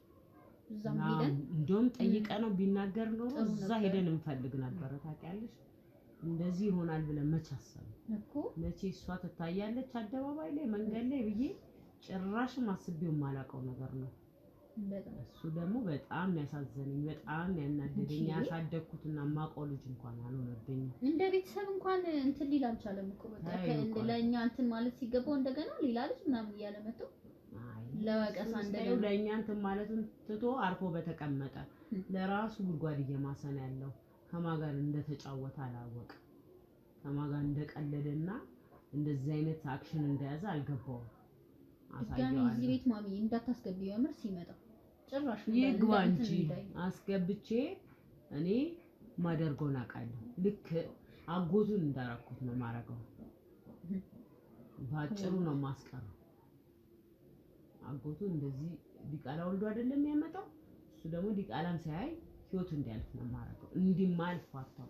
እዛም ሄደን እንደውም ጠይቀ ነው ቢናገር ነው እዛ ሄደን እንፈልግ ነበር። ታውቂያለሽ እንደዚህ ይሆናል ብለን መች አሰብን እኮ መቼ እሷ ትታያለች አደባባይ ላይ መንገድ ላይ ብዬ ጭራሽም አስቤው የማላውቀው ነገር ነው። እሱ ደግሞ በጣም ያሳዘነኝ በጣም ያናደደኝ ያሳደግኩትና ማቆ ልጅ እንኳን አልሆነብኝ። እንደ ቤተሰብ እንኳን እንትን ሊል አልቻለም እኮ በቃ ለኛ እንትን ማለት ሲገባው እንደገና ሌላ ልጅ ምናምን እያለ መጥቶ ለወቀሳ እንደገና ለኛ እንትን ማለቱን ትቶ አርፎ በተቀመጠ ለራሱ ጉድጓድ እየማሰነ ያለው ከማጋር እንደተጫወተ አላወቀ። ከማጋር እንደቀለደና እንደዚህ አይነት አክሽን እንደያዘ አልገባው። ድጋሚ እዚህ ቤት ማሚ እንዳታስገቢው የምር ሲመጣ ጭራሽ ይግባ እንጂ አስገብቼ እኔ ማደርገውን አውቃለሁ። ልክ አጎቱን እንዳራኩት ነው ማረገው። ባጭሩ ነው ማስቀረው። አጎቱ እንደዚህ ዲቃላ ወልዶ አይደለም ያመጣው። እሱ ደግሞ ዲቃላም ሳያይ ህይወቱ እንዲያልፍ ነው ማረገው። እንዲማልፍ አጣው።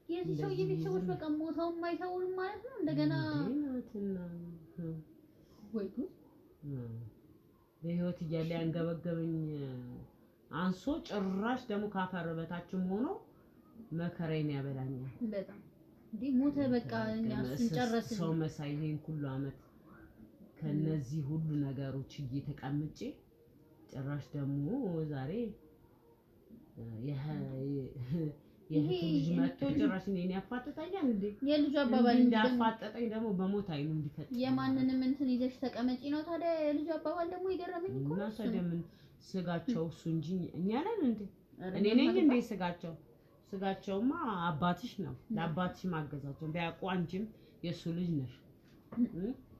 የዚህ ሰው የቤተሰቦች በቃ ሞታው ማይታወንም ማለት ነው። እንደገና ወይ ጉድ በህይወት እያለ ያንገበገበኝ አንሶ ጭራሽ ደግሞ ካፈር በታችም ሆኖ መከራዬን ያበላኛል። በጣም እንዴ ሞተ በቃ እኛ ስንጨርስ ሰው መሳይሄን ሁሉ አመት ከነዚህ ሁሉ ነገሮች እየተቀምጬ ጭራሽ ደግሞ ዛሬ ይሄ ልጅ መጥቶ ጭራሽ እኔን ያፋጠጣኛል እንዴ? የልጅ አባባል እንዳፋጠጠኝ ደግሞ በሞት አይኑ እንዲፈጥ የማንንም እንትን ይዘሽ ተቀመጪ ነው ታዲያ። የልጅ አባባል ደግሞ ይገረመኝ እኮ እና ታዲያ ምን ስጋቸው እሱ እንጂ እኛ ነን እንዴ? እኔ ነኝ እንዴ ስጋቸው? ስጋቸውማ አባትሽ ነው። ለአባትሽ ማገዛቸው ቢያውቁ አንቺም የሱ ልጅ ነሽ።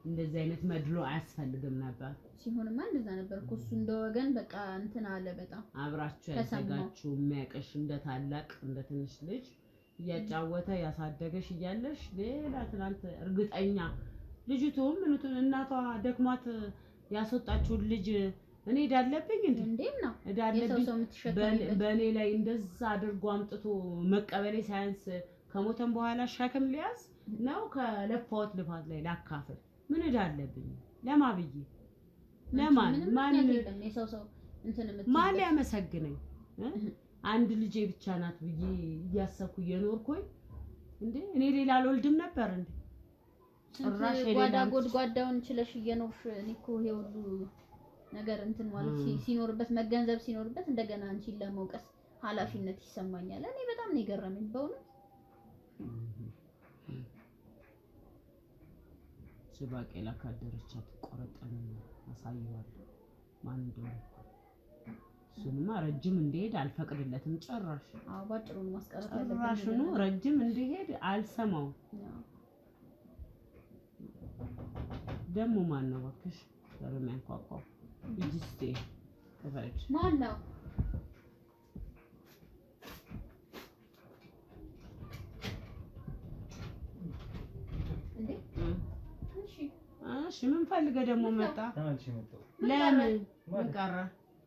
እንደዚህ አይነት መድሎ አያስፈልግም ነበር። ሲሆንማ እንደዛ ነበር እኮ እሱ እንደ ወገን በቃ እንትን አለ። በጣም አብራችሁ ያሳደጋችሁ የሚያቀሽ እንደ ታላቅ እንደ ትንሽ ልጅ እያጫወተ ያሳደገሽ እያለሽ ሌላ ትናንት እርግጠኛ ልጅቱም ምንቱን እናቷ ደክሟት ያስወጣችውን ልጅ እኔ እዳለብኝ እንዴት ነው እዳለብኝ ሰው የምትሸከምበት በእኔ ላይ እንደዛ አድርጎ አምጥቶ መቀበሌ ሳያንስ ከሞተም በኋላ ሸክም ሊያዝ ነው ከለፋዎት ልፋት ላይ ላካፍል ምን እዳለብኝ ለማብዬ ለማን የሰው እንትን ማን ሊያመሰግነኝ አንድ ልጄ ብቻ ናት ብዬ እያሰብኩ እየኖርኩኝ እንዴ እኔ ሌላ አልወልድም ነበር እንዴ ጭራሽ ጓዳ ጎድጓዳውን ችለሽ እየኖርሽ እኔ እኮ ይሄ ሁሉ ነገር እንትን ማለት ሲኖርበት መገንዘብ ሲኖርበት እንደገና አንቺን ለመውቀስ ኃላፊነት ይሰማኛል። እኔ በጣም ነው የገረመኝ በእውነት ባቄላ ካደረቻት ቆረጠን አሳየዋለሁ ማን እንደሆነ እሱንማ ረጅም እንዲሄድ አልፈቅድለትም ጭራሽ ባጭሩ ነው ማስቀረት ያለብኝ ጭራሽ ነው ረጅም እንዲሄድ አልሰማው ደሞ ማን ነው እባክሽ ለሚያንኳኳው ይጅስቴ ከፈለች ማን ነው እንዴ እሺ ምን ፈልገህ ደግሞ መጣ ተመልሼ መጣሁ ለምን መቀረ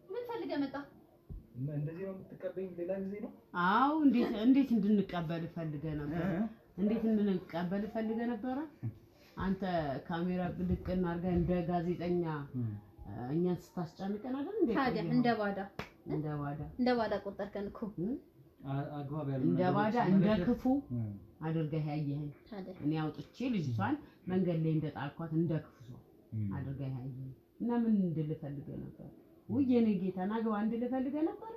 ምን ፈልገህ መጣ እንደዚህ ነው የምትቀበኝ ሌላ ጊዜ ነው አው እንዴት እንድንቀበል ፈልገህ ነበር እንዴት እንድንቀበል ፈልገህ ነበር አንተ ካሜራ ብልቅና አድርገህ እንደ ጋዜጠኛ እኛን ስታስጨንቀን አይደል እንዴ ታዲያ እንደ ባዳ ቆጠርከን እኮ አግባብ ያለው እንደ ባዳ እንደ ክፉ አድርገህ ያየኸኝ እኔ አውጥቼ ልጅቷን መንገድ ላይ እንደጣልኳት እንደ ክፉ ሰው አድርገህ ያየኸኝ እና ምን እንድልፈልገህ ነበር ወየኔ ጌታ ናግባ እንድልፈልገህ ነበር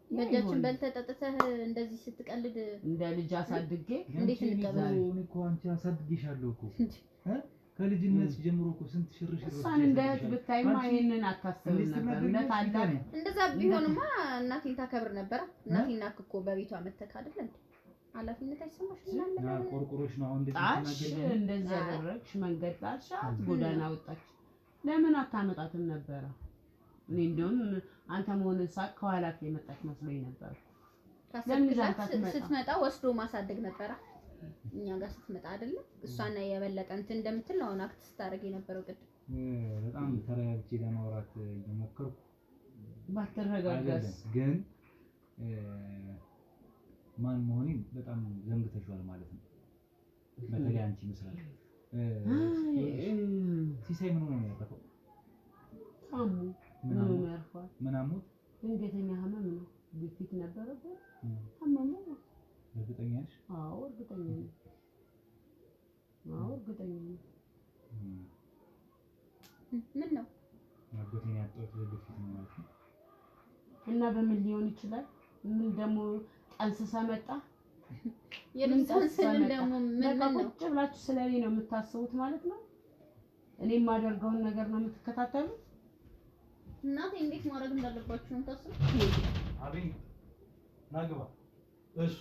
በእጃችን በልተህ ጠጥተህ እንደዚህ ስትቀልድ እንደ ልጅ አሳድጌ እንዴት እንቀበል እኮ አንቺ አሳድጌሻለሁ እኮ ከልጅነት ጀምሮ እኮ ስንት ሽርሽር እሷን እንደት ብታይማ ይሄንን አታስብም ነበር ለታላለ እንደዛ ቢሆንማ እናቴን ታከብር ነበር እናቴና እኮ በቤቷ መተካ አይደል እንዴ ኃላፊነት አይሰማሽም እና ቆርቆሮሽ ነው አሁን እንደዚህ ያደረግሽ መንገድ ጣልሻት ጎዳና ወጣች ለምን አታመጣትም ነበር እኔ እንደውም አንተ መሆንን ሳቅ ከኋላክ የመጣች መስሎኝ ነበር ስትመጣ ወስዶ ማሳደግ ነበር እኛ ጋር ስትመጣ አይደል እሷና የበለጠ እንትን እንደምትል ነው አክት ስታደርግ የነበረው ቅድም በጣም ተረጋግቼ ለማውራት እየሞከርኩ ባትረጋጋስ ግን ማን መሆኔን በጣም ዘንግተሽዋል ማለት ነው በተለይ አንቺ መስራት ሲሳይ ምን ሆነ ያጠፋው ታሙ ምን አሞት ድንገተኛ ህመም ነው ግፊት ነበረበት ታመመ እርግጠኛ ነሽ አዎ እርግጠኛ ነኝ ምን ነው አጎቴን ያጣሁት ግፊት ነው ማለት ነው እና በምን ሊሆን ይችላል ምን ደግሞ ጠንስሳ መጣ የልንሳን ደግሞ ምን ነው ቁጭ ብላችሁ ስለኔ ነው የምታስቡት ማለት ነው እኔ የማደርገውን ነገር ነው የምትከታተሉት እናቴ እንዴት ማድረግ እንዳለባችሁ ነው ታስቡት አብይ ናግባ እሺ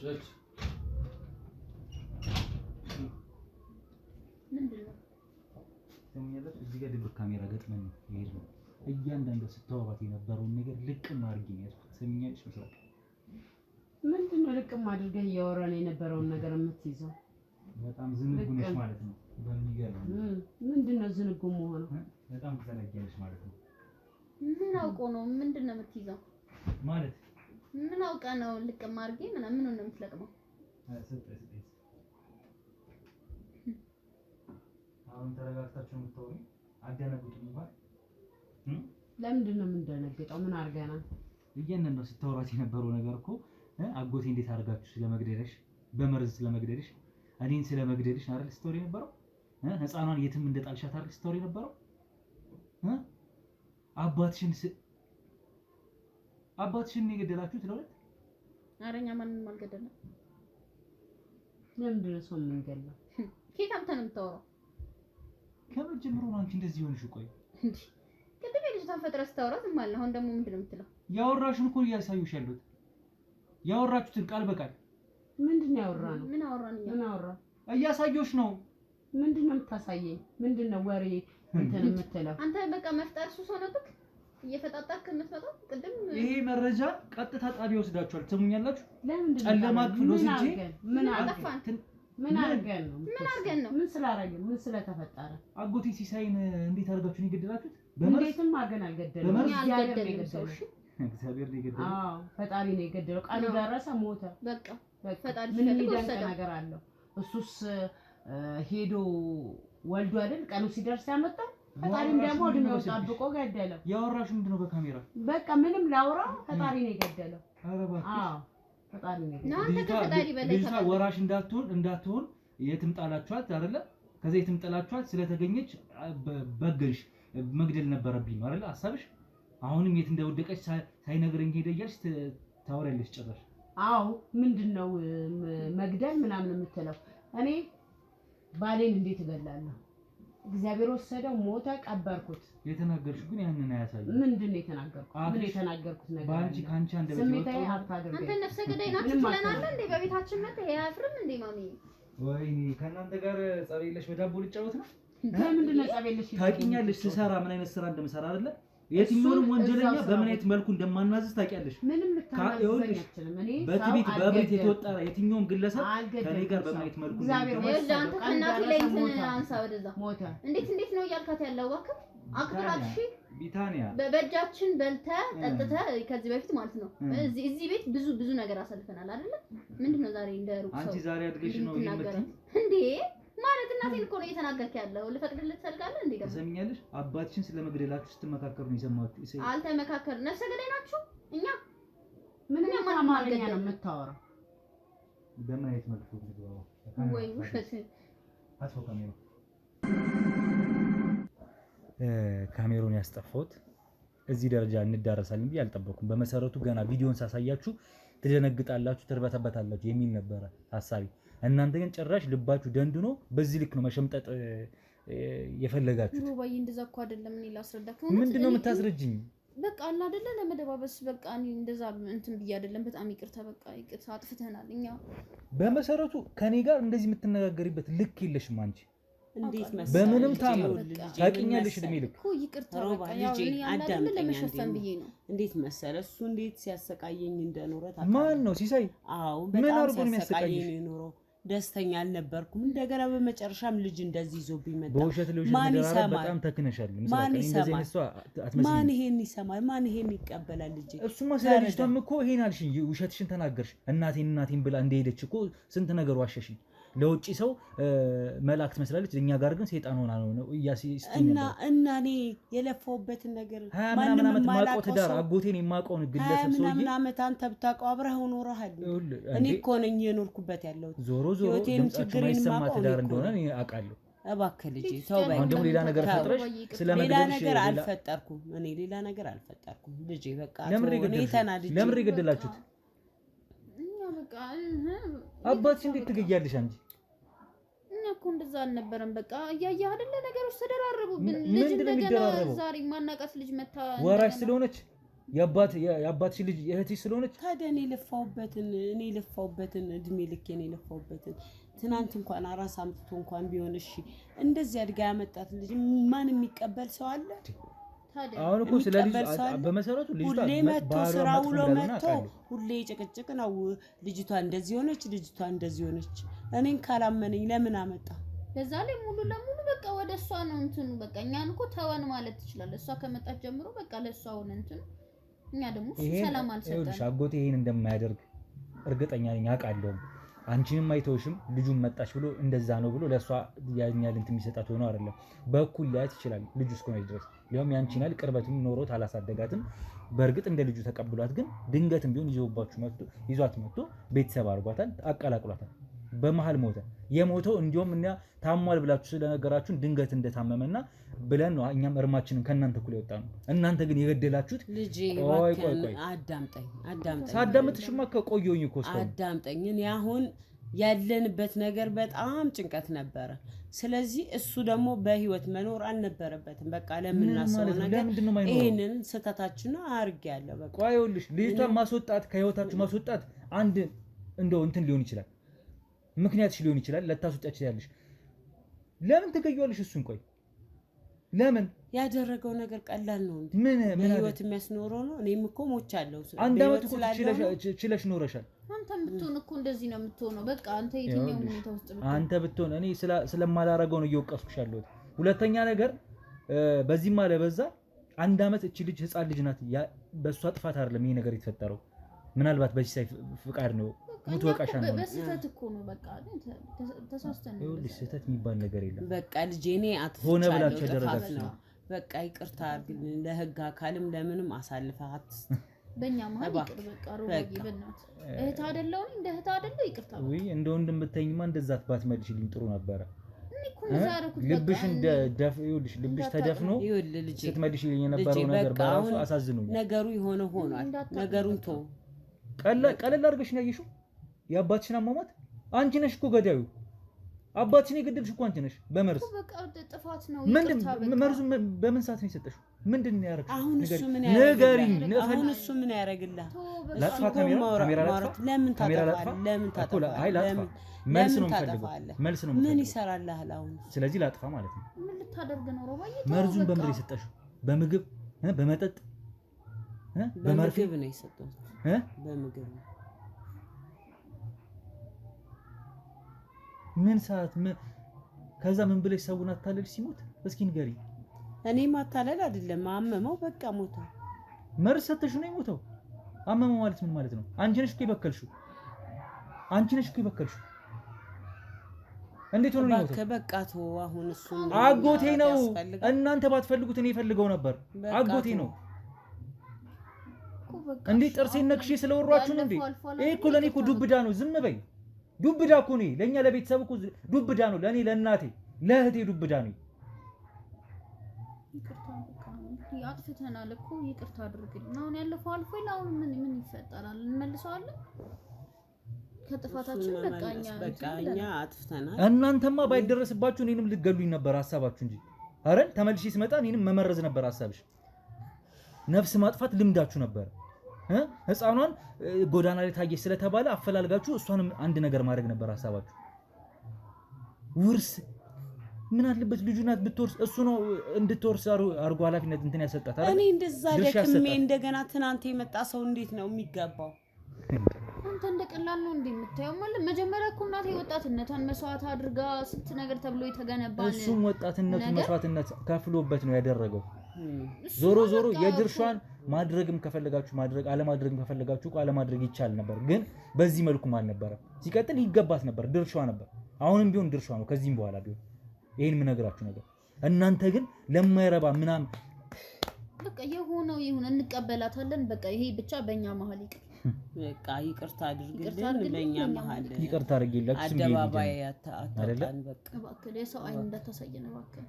ምንድነው ተመኛለች እዚህ ጋር ድብቅ ካሜራ ገጥመን ይሄድ ነው እያንዳንዱ ስተዋባት የነበረውን ነገር ልቅም አድርጌ ነው ያስኩት ሰምኛለሽ መስራት ምንድነው ልቅም አድርገህ እያወራን የነበረውን ነገር የምትይዘው በጣም ዝንጉ ነሽ ማለት ነው በሚገርም ምንድነው ዝንጉ መሆኑ በጣም ተሰነገለሽ ማለት ነው ምን አውቆ ነው ምንድነው የምትይዘው ማለት ምን አውቃ ነው ልቅም አድርጌ ምን ነው የምትለቅመው ሰጠኝ አሁን ተረጋግታችሁ የምትወሪ አደነግጡ እንኳን ለምንድን ነው የምንደነግጠው ምን አድርገናል እየነን ነው ስታወራት የነበረው ነገር እኮ አጎቴ እንዴት አድርጋችሁ ስለመግደልሽ በመርዝ ስለመግደልሽ እኔን ስለመግደልሽ አይደል ስቶሪ ነበረው ህፃኗን የትም እንደጣልሻት አይደል ስቶሪ ነበረው አባትሽን የገደላችሁት ለሁለት አረኛ ማንንም አልገደለም ለምንድን ነው ሰው የምንገለው ከየት አምጥተህ ነው የምታወራው ከመጀመሩ ነው አንቺ እንደዚህ ሆነሽ ቆይ ቅድም ልጅቷን ፈጥረህ ስታወራ ዝም አለ አሁን ደግሞ ምንድን ነው የምትለው ያወራሽን እኮ እያሳዩሽ ያሉት ያወራችሁትን ቃል በቃል ምንድን ነው ያወራነው ምን አወራ እያሳዩሽ ነው ምንድን ነው የምታሳየኝ ምንድን ነው ወሬ እንትን የምትለው አንተ በቃ መፍጠር ሱስ ሆነብክ እየፈጣጣክ የምትመጣው ቅድም ይሄ መረጃ ቀጥታ ጣቢያ ወስዳችኋል ትሰሙኛላችሁ ለምንድን ጨለማ ክፍል ወስጄ ምን አጠፋን ምን አድርገን ነው ምን አድርገን ነው ምን ስላደረግን ምን ስለተፈጠረ አጎቴ ሲሳይን እንዴት አድርጋችሁ ነው የገደላችሁት እንዴትም አገን አልገደለም። እግዚአብሔር ነው የገደለው። አዎ ፈጣሪ ነው የገደለው። ቀኑ ደረሰ ሞተ። በቃ ፈጣሪ ምን የሚደንቅ ነገር አለው? እሱስ ሄዶ ወልዶ አይደል ቀኑ ሲደርስ ያመጣው። ፈጣሪም ደግሞ እድሜው ጠብቆ ገደለው። ያወራሽ ምንድነው በካሜራ? በቃ ምንም ላውራ ፈጣሪ ነው የገደለው። አዎ ፈጣሪ ነው የገደለው። ልጅቷ ወራሽ እንዳትሆን የትም ጣላችኋት አይደለ? ከዛ የትም ጣላችኋት ስለተገኘች በግልሽ መግደል ነበረብኝ ነው አይደለ ሐሳብሽ? አሁንም የት እንደወደቀች ሳይነግረኝ ሄደ እያልሽ ታወሪያለሽ ጭራሽ። አዎ ምንድነው መግደል ምናምን የምትለው? እኔ ባሌን እንዴት እገላለሁ? እግዚአብሔር ወሰደው፣ ሞተ፣ ቀበርኩት። የተናገርሽው ግን ያንን አያሳይም። ምንድነው የተናገርኩት? ምን የተናገርኩት ነገር ባንቺ ካንቺ አንደበት ስሜታዬ አታድርገኝ። አንተ ነፍሰ ገዳይ ናችሁ ትለናለህ እንዴ? በቤታችን መጣ ያፍርም እንዴ? ማሚ ወይኔ ከእናንተ ጋር ጸብ የለሽ በዳቦ ልጫወት ነው? ምንድነው ጸብ የለሽ? ታውቂኛለሽ ስሰራ ምን አይነት ስራ እንደምሰራ አይደለ? የትኛውንም ወንጀለኛ በምን አይነት መልኩ እንደማናዝዝ ታውቂያለሽ። ምንም ልታናዝዘኝ አትችልም። እኔ በቤት የተወጠረ የትኛውም ግለሰብ ከኔ ጋር በምን አይነት መልኩ አንተ ከእናቴ ላይ እንትን አንሳ ወደዛ ሞተ። እንዴት ነው እያልካት ያለው? እባክህ አክብራት። እሺ ቢታንያ በእጃችን በልተ ጠጥተ ከዚህ በፊት ማለት ነው እዚህ ቤት ብዙ ነገር አሳልፈናል አይደለ? ምንድነው ዛሬ እንደ ሩቅ ሰው አንቺ ዛሬ አድርገሽ ነው የምትይ እንዴ? ማለት እናቴን እኮ ነው እየተናገርክ ያለው። ልፈቅድልህ ትፈልጋለህ እንዴ? ደግሞ ትሰሚኛለሽ? አባትሽን ስለመግደላችሁ ስትመካከሩ ነው የሰማችሁ። አልተመካከር። ነፍሰ ገዳይ ናችሁ። እኛ ምን አማርኛ ነው የምታወራው? በምን አይነት መልኩ ነው? ወይ ውሸት አትፎካሜ ነው ካሜሮን ያስጠፋሁት። እዚህ ደረጃ እንዳረሳለን ብዬ አልጠበኩም። በመሰረቱ ገና ቪዲዮን ሳሳያችሁ ትደነግጣላችሁ፣ ትርበተበታላችሁ የሚል ነበረ ሐሳቢ። እናንተ ግን ጭራሽ ልባችሁ ደንድኖ በዚህ ልክ ነው መሸምጠጥ የፈለጋችሁት። ሩባዬ እንደዛ እኮ አይደለም። እኔ ላስረዳክ። ምንድነው የምታስረጅኝ? በቃ አላ አይደለ ለመደባበስ በቃ እኔ እንደዛ እንትን ብዬ አይደለም። በጣም ይቅርታ፣ በቃ ይቅርታ፣ አጥፍተናል። እኛ በመሰረቱ ከኔ ጋር እንደዚህ የምትነጋገሪበት ልክ የለሽም አንቺ። እንዴት መሰለሽ በምንም ታምር ታውቂኛለሽ እድሜ ልክ እኮ ይቅርታ፣ በቃ ያው እኔ አንዳንድ ለመሸፈን ብዬ ነው። እንዴት መሰለሽ እሱ እንዴት ሲያሰቃየኝ እንደኖረ ታውቃለህ። ማን ነው ሲሳይ? አዎ በጣም ሲያሰቃየኝ ነው። ደስተኛ አልነበርኩም። እንደገና በመጨረሻም ልጅ እንደዚህ ይዞብኝ መጣ። በውሸት መደራረብ በጣም ተክነሻል። ማን ይሄን ይሰማል? ማን ይሄን ይቀበላል? ልጅ እሱማ ስለልጅቷም እኮ ይሄን አልሽኝ፣ ውሸትሽን ተናገርሽ። እናቴን ብላ እንደሄደች እኮ ስንት ነገር ዋሸሽኝ። ለውጪ ሰው መላእክት መስላለች፣ እኛ ጋር ግን ሰይጣን ሆና ነው እና እኔ የለፋውበትን ነገር ማንም ማቆ ትዳር አጎቴን የማውቀውን ግለሰብ ሰውዬ ምናምን ዓመት አንተ ብታውቀው አብረህ ኖረሃል። እኔ እኮ ነኝ የኖርኩበት ያለው ዞሮ ድምጻችሁ ማይሰማ ትዳር እንደሆነ እኔ አውቃለሁ። እባክህ ልጄ ተው በይ። አሁን ደግሞ ሌላ ነገር ፈጥረሽ ሌላ ነገር አልፈጠርኩም። እኔ ሌላ ነገር አልፈጠርኩም ልጄ። በቃ ለምን ይገደላችሁት? አባትሽ እንዴት ትገያለሽ አንቺ? እኛ እኮ እንደዛ አልነበረም። በቃ እያየህ አይደለ ነገሮች ተደራረቡብን። ልጅ እንደገና ዛሬ ማናቃት ልጅ መታ ወራሽ ስለሆነች የአባትሽ ልጅ የእህትሽ ስለሆነች ታዲያ እኔ የለፋውበትን እድሜ ልክ እኔ የለፋውበትን ትናንት እንኳን አራስ አምጥቶ እንኳን ቢሆን እሺ እንደዚህ አድጋ ያመጣት ልጅ ማን የሚቀበል ሰው አለ? አሁን እኮ ስለ ልጅ በመሰረቱ ልጅቷ ሁሌ መጥቶ ስራ ውሎ መጥቶ ሁሌ ጭቅጭቅ ነው። ልጅቷ እንደዚህ ሆነች። እኔን ካላመነኝ ለምን አመጣ? በዛ ላይ ሙሉ ለሙሉ በቃ ወደ እሷ ነው እንትኑ። በቃ እኛን እኮ ተወን ማለት ትችላለህ። እሷ ከመጣች ጀምሮ በቃ ለእሷ ሆነ እንትኑ። እኛ ደግሞ ሰላም አልሰጠንም። አጎቴ ይሄን እንደማያደርግ እርግጠኛ ነኝ፣ አውቃለሁ። አንቺንም አይተውሽም ልጁን መጣች ብሎ እንደዛ ነው ብሎ ለሷ ያኛል እንትን የሚሰጣት ሆኖ አይደለም። በኩል ላያት ይችላል ልጁ እስከሆነች ድረስ ሊሆን ያንቺናል ቅርበትም ኖሮት አላሳደጋትም። በእርግጥ እንደ ልጁ ተቀብሏት፣ ግን ድንገትም ቢሆን ይዟት መጥቶ ቤተሰብ አድርጓታል፣ አቀላቅሏታል። በመሃል ሞተ። የሞተው እንዲሁም እና ታሟል ብላችሁ ስለነገራችሁን ድንገት እንደታመመና ብለን ነው እኛም እርማችንን ከእናንተ እኩል ያወጣ ነው። እናንተ ግን የገደላችሁት ልጄ አዳምጠኝ። ሳዳምጥሽማ ከቆየሁኝ እኮ አዳምጠኝ። እኔ አሁን ያለንበት ነገር በጣም ጭንቀት ነበረ። ስለዚህ እሱ ደግሞ በህይወት መኖር አልነበረበትም። በቃ ለምናስበው ነገር ይሄንን ስህተታችን አድርጌያለሁ። በቃ ቆይልሽ ልጅቷን ማስወጣት ከህይወታችሁ ማስወጣት አንድ እንደው እንትን ሊሆን ይችላል፣ ምክንያትሽ ሊሆን ይችላል። ለታስወጣች ያለሽ ለምን ትገዩዋለሽ? እሱን ቆይ ለምን ያደረገው ነገር ቀላል ነው እንዴ? ምን ህይወት የሚያስኖረው ነው። እኔም እኮ ሞቻለሁ። አንድ አመት እኮ ችለሽ ኖረሻል። አንተም ብትሆን እኮ እንደዚህ ነው የምትሆነው። በቃ አንተ የትኛው ሁኔታ ውስጥ ብትሆን አንተ ብትሆን እኔ ስለማላረገው ነው እየወቀስኩሽ ያለሁት። ሁለተኛ ነገር በዚህም አለ በዛ 1 ዓመት እቺ ልጅ ህፃን ልጅ ናት። በእሷ ጥፋት አይደለም ይሄ ነገር የተፈጠረው። ምናልባት በዚህ ሳይ ፍቃድ ነው ሙትወቃሻ ነው። በስህተት እኮ ነው በቃ ተሳስተን ነው። ይኸውልሽ ስህተት የሚባል ነገር የለም። በቃ ልጄ እኔ ሆነ ብላችሁ አጥፍቻለሁ፣ ጥፋት ያደረጋችሁ ነው። በቃ ይቅርታ አድርግልኝ፣ ለህግ አካልም ለምንም አሳልፈሃት በእኛ መሀል ይቅር በቃ ሮባዬ በእናት እህት አይደለሁ እንደ እህት አይደለሁ ይቅርታ በቃ ወይ እንደ ወንድም ብትይኝማ እንደዛ ባትመልሽልኝ ጥሩ ነበረ። እኔ እኮ እንደዛ አደረኩት በቃ ልብሽ ይኸውልሽ ልብሽ ተደፍኖ ስትመልሽልኝ የነበረው ነገር በራሱ አሳዝኖኝ ነገሩ የሆነ ሆኗል። ነገሩን ተው። ቀለል አድርገሽ ነው ያየሽው። የአባትሽን አሟሟት አንቺ ነሽ እኮ ገዳዩ። አባትሽን የገደልሽ እኮ አንቺ ነሽ በመርዝ። በቃ ጥፋት ነው። ምንድን መርዙ በምን ሰዓት ነው የሰጠሽው? ምንድን ነው ያደረግሽው? አሁን እሱ ምን ያደርግልህ? ላጥፋ ካሜራ ላጥፋ። ለምን መልስ ነው የምፈልገው። መልስ ነው ምን ይሰራልሃል አሁን? ስለዚህ ላጥፋ ማለት ነው። ምን ልታደርግ ነው ሮባዬ? መርዙን በምድር የሰጠሽው በምግብ በመጠጥ በመርፌ ነው የሰጠው። በምግብ ነው። ምን ሰዓት ከዛ ምን ብለሽ ሰውን አታለልሽ ሲሞት? እስኪ ንገሪኝ። እኔ ማታለል አይደለም አመመው፣ በቃ ሞተ። መርዝ ሰተሽው ነው የሞተው። አመመው ማለት ምን ማለት ነው? አንቺ ነሽ እኮ የበከልሽው። እንዴት ሆኖ ነው የሞተው? በቃ ተው አሁን። እሱ አጎቴ ነው። እናንተ ባትፈልጉት እኔ ፈልገው ነበር። አጎቴ ነው። እንዴ ጥርሴን ነክሼ ስለወሯችሁ ነው እንዴ? ይሄ እኮ ለኔ እኮ ዱብዳ ነው። ዝም በይ። ዱብዳ እኮ ነው ለኛ ለቤተሰብ እኮ ዱብዳ ነው። ለኔ ለእናቴ ለእህቴ ዱብዳ ነው። ይቅርታ በቃ አጥፍተናል እኮ ይቅርታ አድርግልን። አሁን ያለፈው አልፎ አሁን ምን ይፈጠራል? እንመልሰዋለን ከጥፋታችን። በቃ እኛ አጥፍተናል። እናንተማ ባይደረስባችሁ እኔንም ልትገሉኝ ነበር ሐሳባችሁ እንጂ አረን ተመልሼ ስመጣ እኔንም መመረዝ ነበር ሐሳብሽ። ነፍስ ማጥፋት ልምዳችሁ ነበር። ህፃኗን ጎዳና ላይ ታየች ስለተባለ አፈላልጋችሁ እሷንም አንድ ነገር ማድረግ ነበር ሐሳባችሁ። ውርስ ምን አለበት ልጁ ናት ብትወርስ፣ እሱ ነው እንድትወርስ አርጎ ኃላፊነት እንትን ያሰጣት አይደል? እኔ እንደዛ ደክሜ እንደገና ትናንት የመጣ ሰው እንዴት ነው የሚገባው? አንተ እንደቀላል ነው እንደምታየው ማለት መጀመሪያ እኮ እናቴ ወጣትነቷን መስዋዕት አድርጋ ስንት ነገር ተብሎ የተገነባን እሱም ወጣትነቱን መስዋዕትነት ከፍሎበት ነው ያደረገው። ዞሮ የድርሻን ማድረግም ከፈለጋችሁ ማድረግ፣ አለማድረግም ከፈለጋችሁ አለማድረግ ይቻል ነበር። ግን በዚህ መልኩ ማን ነበር? ሲቀጥል ይገባት ነበር፣ ድርሻዋ ነበር። አሁንም ቢሆን ድርሻዋ ነው፣ ከዚህም በኋላ ቢሆን ይሄን የምነግራችሁ ነገር። እናንተ ግን ለማይረባ ምናምን በቃ የሆነው ይሁን እንቀበላታለን። በቃ ይሄ ብቻ በእኛ መሀል ይቅር በቃ ይቅርታ አድርግልን። በእኛ መሀል ይቅርታ አድርግላችሁ። አደባባይ አታውጣን። በቃ እባክህ የሰው አይን እንዳታሳየን እባክህ።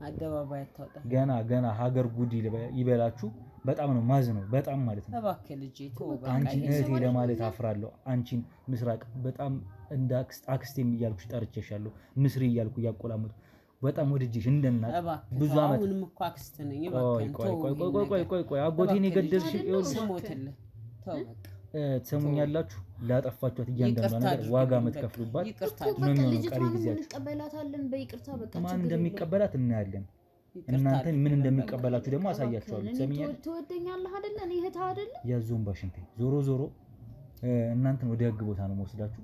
አደባባይ አታውጣን። ገና ሀገር ጉድ ይበላችሁ። በጣም ነው ማዝ ነው በጣም ማለት ነው። እባክህ ልጄ ተው በቃ። አንቺን እህቴ ለማለት አፍራለሁ። አንቺን ምስራቅ በጣም እንደ አክስቴም እያልኩሽ ጠርቼሻለሁ። ምስሪ እያልኩ እያቆላመጡ በጣም ወድጄሽ እንደናት ብዙ አመት። አሁንም እኮ አክስት ነኝ። እባክህ ቆይ አጎቴን የገደልሽ ስሞትልህ ተው በቃ። ትሰሙኛላችሁ? ላጠፋችኋት እያንዳንዷ ነገር ዋጋ የምትከፍሉባት ነው የሚሆነው። ቀሪ ጊዜያችሁ እንቀበላታለን በይቅርታ በቃ። ማን እንደሚቀበላት እናያለን። እናንተን ምን እንደሚቀበላችሁ ደግሞ አሳያችኋለሁ። ትሰሚኛለሽ? ትወደኛለህ አይደል? እኔ እህትህ አይደል? ያዞን ባሽንቴ ዞሮ እናንተን ወደ ህግ ቦታ ነው የምወስዳችሁ።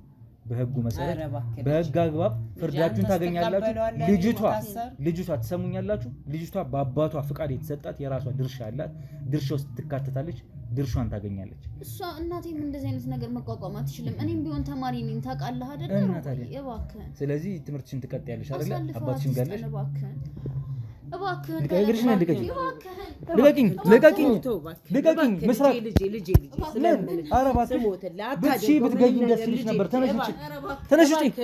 በህጉ መሰረት በህግ አግባብ ፍርዳችሁን ታገኛላችሁ። ልጅቷ ትሰሙኛላችሁ? ልጅቷ በአባቷ ፍቃድ የተሰጣት የራሷ ድርሻ አላት። ድርሻ ውስጥ ትካተታለች። ድርሻዋን ታገኛለች። እሷ እናቴም እንደዚህ አይነት ነገር መቋቋም አትችልም። እኔም ቢሆን ተማሪ ነኝ ታውቃለህ አይደል? እባክህ ስለዚህ ትምህርትሽን ትቀጥያለሽ አይደል? አባትሽን ገለሽ እባክህ ልቀቂኝ። ምስራቅ ብትገኝ ደስ ይልሽ ነበር። ተነሽ ውጪ።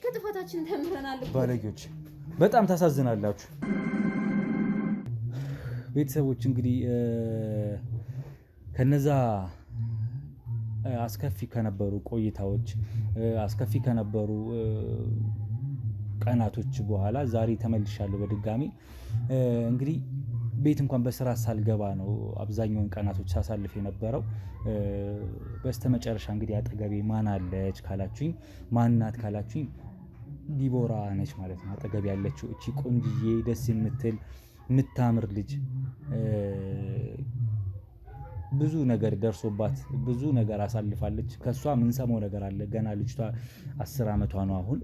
ከጥፋታችን ተምረናል። ባለጌዎች በጣም ታሳዝናላችሁ። ቤተሰቦች እንግዲህ ከነዛ አስከፊ ከነበሩ ቆይታዎች አስከፊ ከነበሩ ቀናቶች በኋላ ዛሬ ተመልሻለሁ በድጋሚ። እንግዲህ ቤት እንኳን በስራ ሳልገባ ነው አብዛኛውን ቀናቶች ሳሳልፍ የነበረው። በስተመጨረሻ እንግዲህ አጠገቤ ማን አለች ካላችሁኝ፣ ማናት ካላችሁኝ ዲቦራ ነች ማለት ነው። አጠገቤ ያለችው እቺ ቆንጅዬ ደስ የምታምር ልጅ ብዙ ነገር ደርሶባት ብዙ ነገር አሳልፋለች። ከሷ ምን ሰማው ነገር አለ። ገና ልጅቷ 10 ዓመቷ ነው አሁን።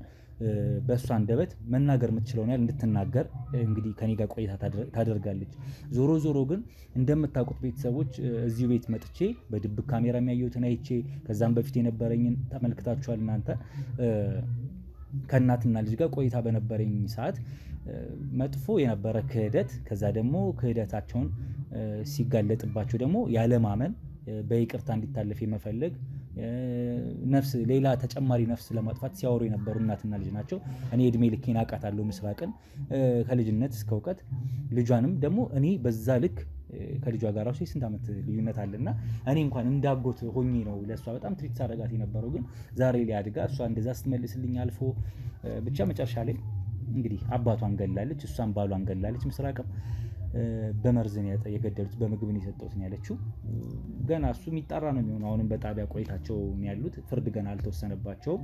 በእሷ አንደበት መናገር የምትችለውን ያህል እንድትናገር እንግዲህ ከኔ ጋር ቆይታ ታደርጋለች። ዞሮ ዞሮ ግን እንደምታውቁት ቤተሰቦች እዚሁ ቤት መጥቼ በድብቅ ካሜራ የሚያየሁትን አይቼ ከዛም በፊት የነበረኝን ተመልክታችኋል እናንተ። ከእናትና ልጅ ጋር ቆይታ በነበረኝ ሰዓት መጥፎ የነበረ ክህደት፣ ከዛ ደግሞ ክህደታቸውን ሲጋለጥባቸው ደግሞ ያለማመን፣ በይቅርታ እንዲታለፍ የመፈለግ ነፍስ ሌላ ተጨማሪ ነፍስ ለማጥፋት ሲያወሩ የነበሩ እናትና ልጅ ናቸው። እኔ እድሜ ልኬን አውቃታለሁ ምስራቅን ከልጅነት እስከ እውቀት። ልጇንም ደግሞ እኔ በዛ ልክ ከልጇ ጋር ራሱ የስንት ዓመት ልዩነት አለና እኔ እንኳን እንዳጎት ሆኜ ነው ለእሷ በጣም ትሪት ሳደርጋት የነበረው። ግን ዛሬ ላይ አድጋ እሷ እንደዛ ስትመልስልኝ አልፎ ብቻ መጨረሻ ላይ እንግዲህ አባቷን ገላለች፣ እሷን ባሏን ገላለች። ምስራቅም በመርዝን የገደሉት በምግብን የሰጠሁት ነው ያለችው። ገና እሱ የሚጣራ ነው የሚሆነው። አሁንም በጣቢያ ቆይታቸው ያሉት ፍርድ ገና አልተወሰነባቸውም።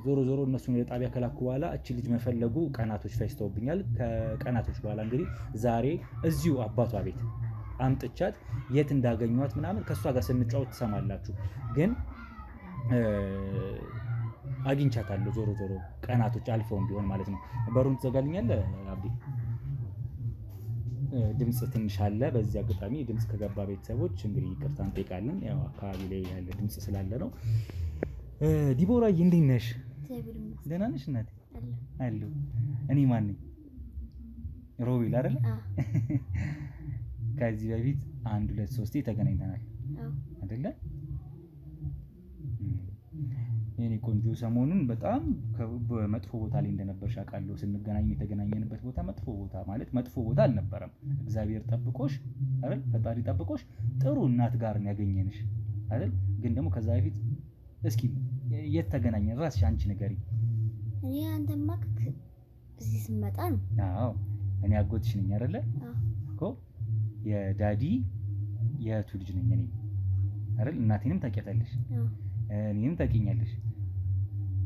ዞሮ ዞሮ እነሱን ወደ ጣቢያ ከላኩ በኋላ እቺ ልጅ መፈለጉ ቀናቶች ፈጅተውብኛል። ከቀናቶች በኋላ እንግዲህ ዛሬ እዚሁ አባቷ ቤት አምጥቻት የት እንዳገኟት ምናምን ከእሷ ጋር ስንጫወት ትሰማላችሁ። ግን አግኝቻታለሁ። ዞሮ ዞሮ ቀናቶች አልፈውም ቢሆን ማለት ነው። በሩን ትዘጋልኛለህ አብዲ? ድምፅ ትንሽ አለ። በዚህ አጋጣሚ ድምፅ ከገባ ቤተሰቦች እንግዲህ ይቅርታ እንጠይቃለን። ያው አካባቢ ላይ ያለ ድምፅ ስላለ ነው። ዲቦራዬ እንዴት ነሽ? ደህና ነሽ እናቴ? አለሁ። እኔ ማን ነኝ? ሮቤል አይደለ? ከዚህ በፊት 1 2 3 ተገናኝተናል አይደለ? የኔ ቆንጆ ሰሞኑን በጣም መጥፎ ቦታ ላይ እንደነበርሽ አውቃለሁ። ስንገናኝ የተገናኘንበት ቦታ መጥፎ ቦታ ማለት መጥፎ ቦታ አልነበረም። እግዚአብሔር ጠብቆሽ አይደል? ፈጣሪ ጠብቆሽ ጥሩ እናት ጋር ነው ያገኘንሽ አይደል? ግን ደግሞ ከዛ በፊት እስኪ የት ተገናኘን? ራስሽ አንቺ ንገሪ። እኔ አንተማ እዚህ ስመጣ ነው። አዎ እኔ አጎትሽ ነኝ አይደለ? እኮ የዳዲ የእህቱ ልጅ ነኝ እኔ አይደል? እናቴንም ታውቂያታለሽ፣ እኔንም ታውቂኛለሽ።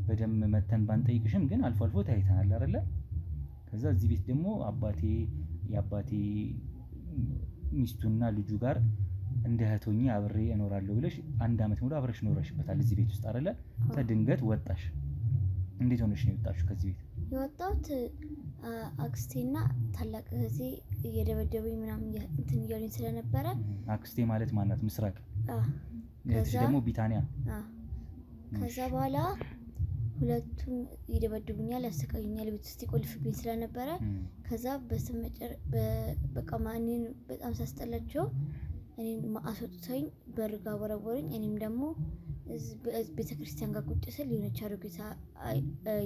በደንብ መተን ባንጠይቅሽም ግን አልፎ አልፎ ታይተናል አይደለ? ከዛ እዚህ ቤት ደግሞ የአባቴ ሚስቱና ልጁ ጋር እንደ እህት ሆኜ አብሬ እኖራለሁ ብለሽ 1 ዓመት ሙሉ አብረሽ ኖረሽበታል እዚህ ቤት ውስጥ አይደለ? ድንገት ወጣሽ። እንዴት ሆነሽ ነው የወጣሽው ከዚህ ቤት? የወጣሁት አክስቴና ታላቅ እህቴ እየደበደቡኝ ምናምን እንትን እያሉኝ ስለነበረ። አክስቴ ማለት ማናት? ምስራቅ። እህትሽ ደግሞ ቢታንያ። ከዛ በኋላ ሁለቱም ይደበድቡኛል፣ ያሰቃዩኛል፣ ቤት ውስጥ ይቆልፍብኝ ስለነበረ ከዛ በቃ ማንን በጣም ሳስጠላቸው እኔን አስወጥተውኝ በርጋ ወረወሩኝ። እኔም ደግሞ ቤተክርስቲያን ጋር ቁጭ ስል የሆነች አሮጊት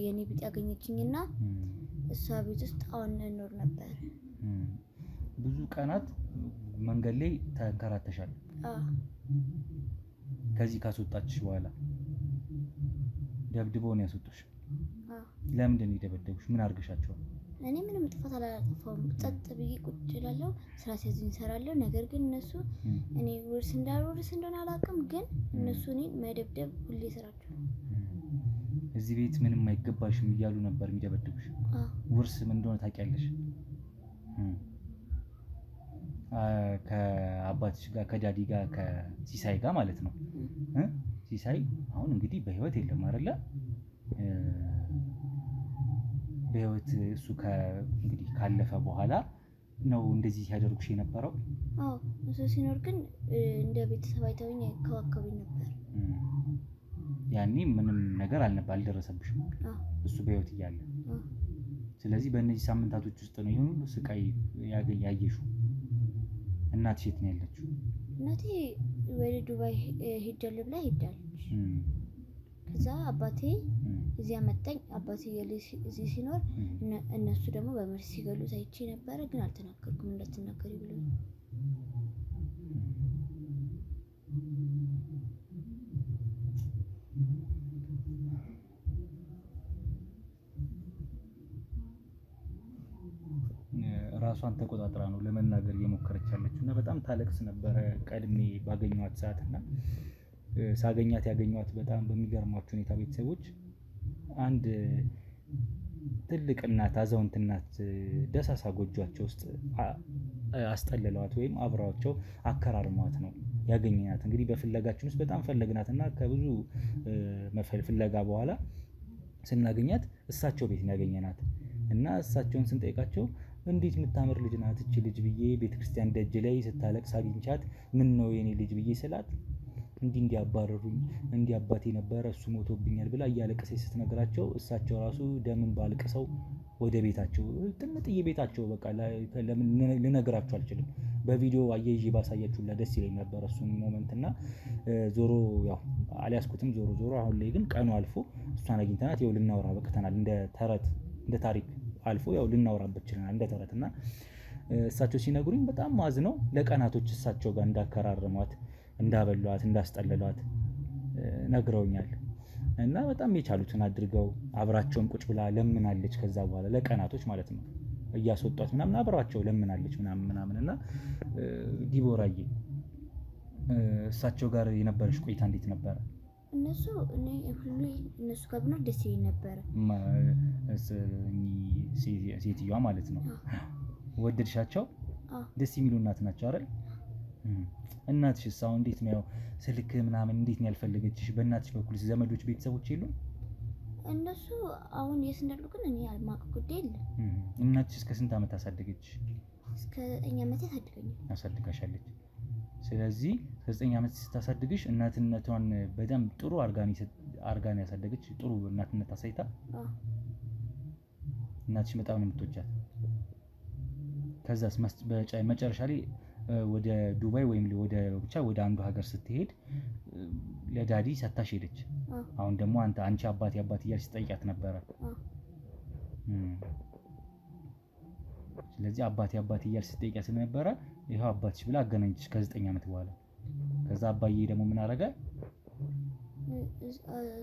የኔ ቤት ያገኘችኝና እሷ ቤት ውስጥ አሁን እኖር ነበር። ብዙ ቀናት መንገድ ላይ ተንከራተሻል። ከዚህ ካስወጣችሽ በኋላ ደብድበው ነው ያስወጡሽ? ለምንድን ነው የደበደቡሽ? ምን አድርገሻቸዋል? እኔ ምንም ጥፋት አላጠፋሁም። ጸጥ ብዬ ቁጭ እላለሁ፣ ስራ ሲያዙኝ እሰራለሁ። ነገር ግን እነሱ እኔ ውርስ እንደሆነ አላውቅም፣ ግን እነሱ እኔን መደብደብ ሁሌ ስራቸው። እዚህ ቤት ምንም አይገባሽም እያሉ ነበር የሚደበድቡሽ? ውርስ ምን እንደሆነ ታውቂያለሽ? ከአባትሽ ጋር ከዳዲ ጋር ከሲሳይ ጋር ማለት ነው። ሲሳይ አሁን እንግዲህ በህይወት የለም አይደለ? በህይወት እሱ እንግዲህ ካለፈ በኋላ ነው እንደዚህ ሲያደርጉሽ የነበረው? አዎ እሱ ሲኖር ግን እንደ ቤተሰብ አይተውኝ አይከባከቡኝ ነበር። ያኔ ምንም ነገር አልደረሰብሽም እሱ በህይወት እያለ? ስለዚህ በእነዚህ ሳምንታቶች ውስጥ ነው ይሁን ሁሉ ስቃይ ያየሽው? እናትሽ የት ነው ያለችው? እናቴ ወደ ዱባይ ሄጃለሁ ብላ ሄዳለች። ከዛ አባቴ እዚህ አመጣኝ። አባቴ እዚህ ሲኖር እነሱ ደግሞ በመርዝ ሲገሉ ታይቼ ነበረ፣ ግን አልተናገርኩም እንዳትናገሪ ብሎኝ። ራሷን ተቆጣጥራ ነው ለመናገር እየሞከረች ያለችው እና በጣም ታለቅስ ነበረ ቀድሜ ባገኘኋት ሰዓት እና ሳገኛት ያገኘኋት በጣም በሚገርማችሁ ሁኔታ ቤተሰቦች አንድ ትልቅ እናት አዛውንት እናት ደሳሳ ጎጇቸው ውስጥ አስጠልለዋት ወይም አብረዋቸው አከራርሟት ነው ያገኘናት። እንግዲህ በፍለጋችን ውስጥ በጣም ፈለግናትና ከብዙ ፍለጋ በኋላ ስናገኛት እሳቸው ቤት ያገኘናት እና እሳቸውን ስንጠይቃቸው እንዴት የምታምር ልጅ ናት እቺ ልጅ ብዬ ቤተክርስቲያን ደጅ ላይ ስታለቅስ አግኝቻት ምን ነው የኔ ልጅ ብዬ ስላት እንዲህ አባረሩኝ እንዲህ አባቴ ነበረ እሱ ሞቶብኛል ብላ እያለቀሰች ስትነግራቸው እሳቸው ራሱ ደምን ባልቅሰው ወደ ቤታቸው ጥንጥዬ ቤታቸው በቃ ለምን ልነግራችሁ አልችልም። በቪዲዮ አያይዤ ባሳያችሁላ ደስ ይለኝ ነበር እሱን ሞመንት እና ዞሮ ያው አልያዝኩትም። ዞሮ አሁን ላይ ግን ቀኑ አልፎ እሷን አግኝተናት ያው ልናወራ በቅተናል። እንደ ተረት እንደ ታሪክ አልፎ ያው ልናወራበት ችለናል እንደ ተረት እና እሳቸው ሲነግሩኝ በጣም ማዝነው ለቀናቶች እሳቸው ጋር እንዳከራረሟት እንዳበሏት እንዳስጠለሏት ነግረውኛል። እና በጣም የቻሉትን አድርገው አብራቸውን ቁጭ ብላ ለምናለች። ከዛ በኋላ ለቀናቶች ማለት ነው እያስወጧት ምናምን አብራቸው ለምናለች ምናምን እና ዲቦራዬ እሳቸው ጋር የነበረች ቆይታ እንዴት ነበረ? እነሱ ጋር ብኖር ደስ ይለኝ ነበረ። ሴትዮዋ ማለት ነው ወደድሻቸው? ደስ የሚሉ እናት ናቸው አይደል? እናትሽስ አሁን እንዴት ነው? ያው ስልክ ምናምን እንዴት ነው ያልፈለገችሽ? በእናትሽ በኩል ዘመዶች ቤተሰቦች የሉም? እነሱ አሁን የት እንዳሉ ግን እኔ የማውቀው ጉዳይ የለም። እናትሽ እስከ ስንት ዓመት አሳደገችሽ? እስከ 9 ዓመት አሳድጋሻለች። ስለዚህ ከ9 ዓመት ስታሳድግሽ እናትነቷን በጣም ጥሩ አርጋን ያሳደገች ጥሩ እናትነት አሳይታ። እናትሽ በጣም ነው የምትወጃት። ከዛስ መጨረሻ ላይ ወደ ዱባይ ወይም ወደ አንዱ ሀገር ስትሄድ ለዳዲ ሰታሽ ሄደች። አሁን ደግሞ አንቺ አባቴ እያልሽ ትጠይቂያት ነበረ። ስለዚህ አባቴ እያልሽ ስትጠይቂያት ስለነበረ ይሄው አባትሽ ብላ አገናኘች ከ9 ዓመት በኋላ። ከዛ አባዬ ደግሞ ምን አረገ?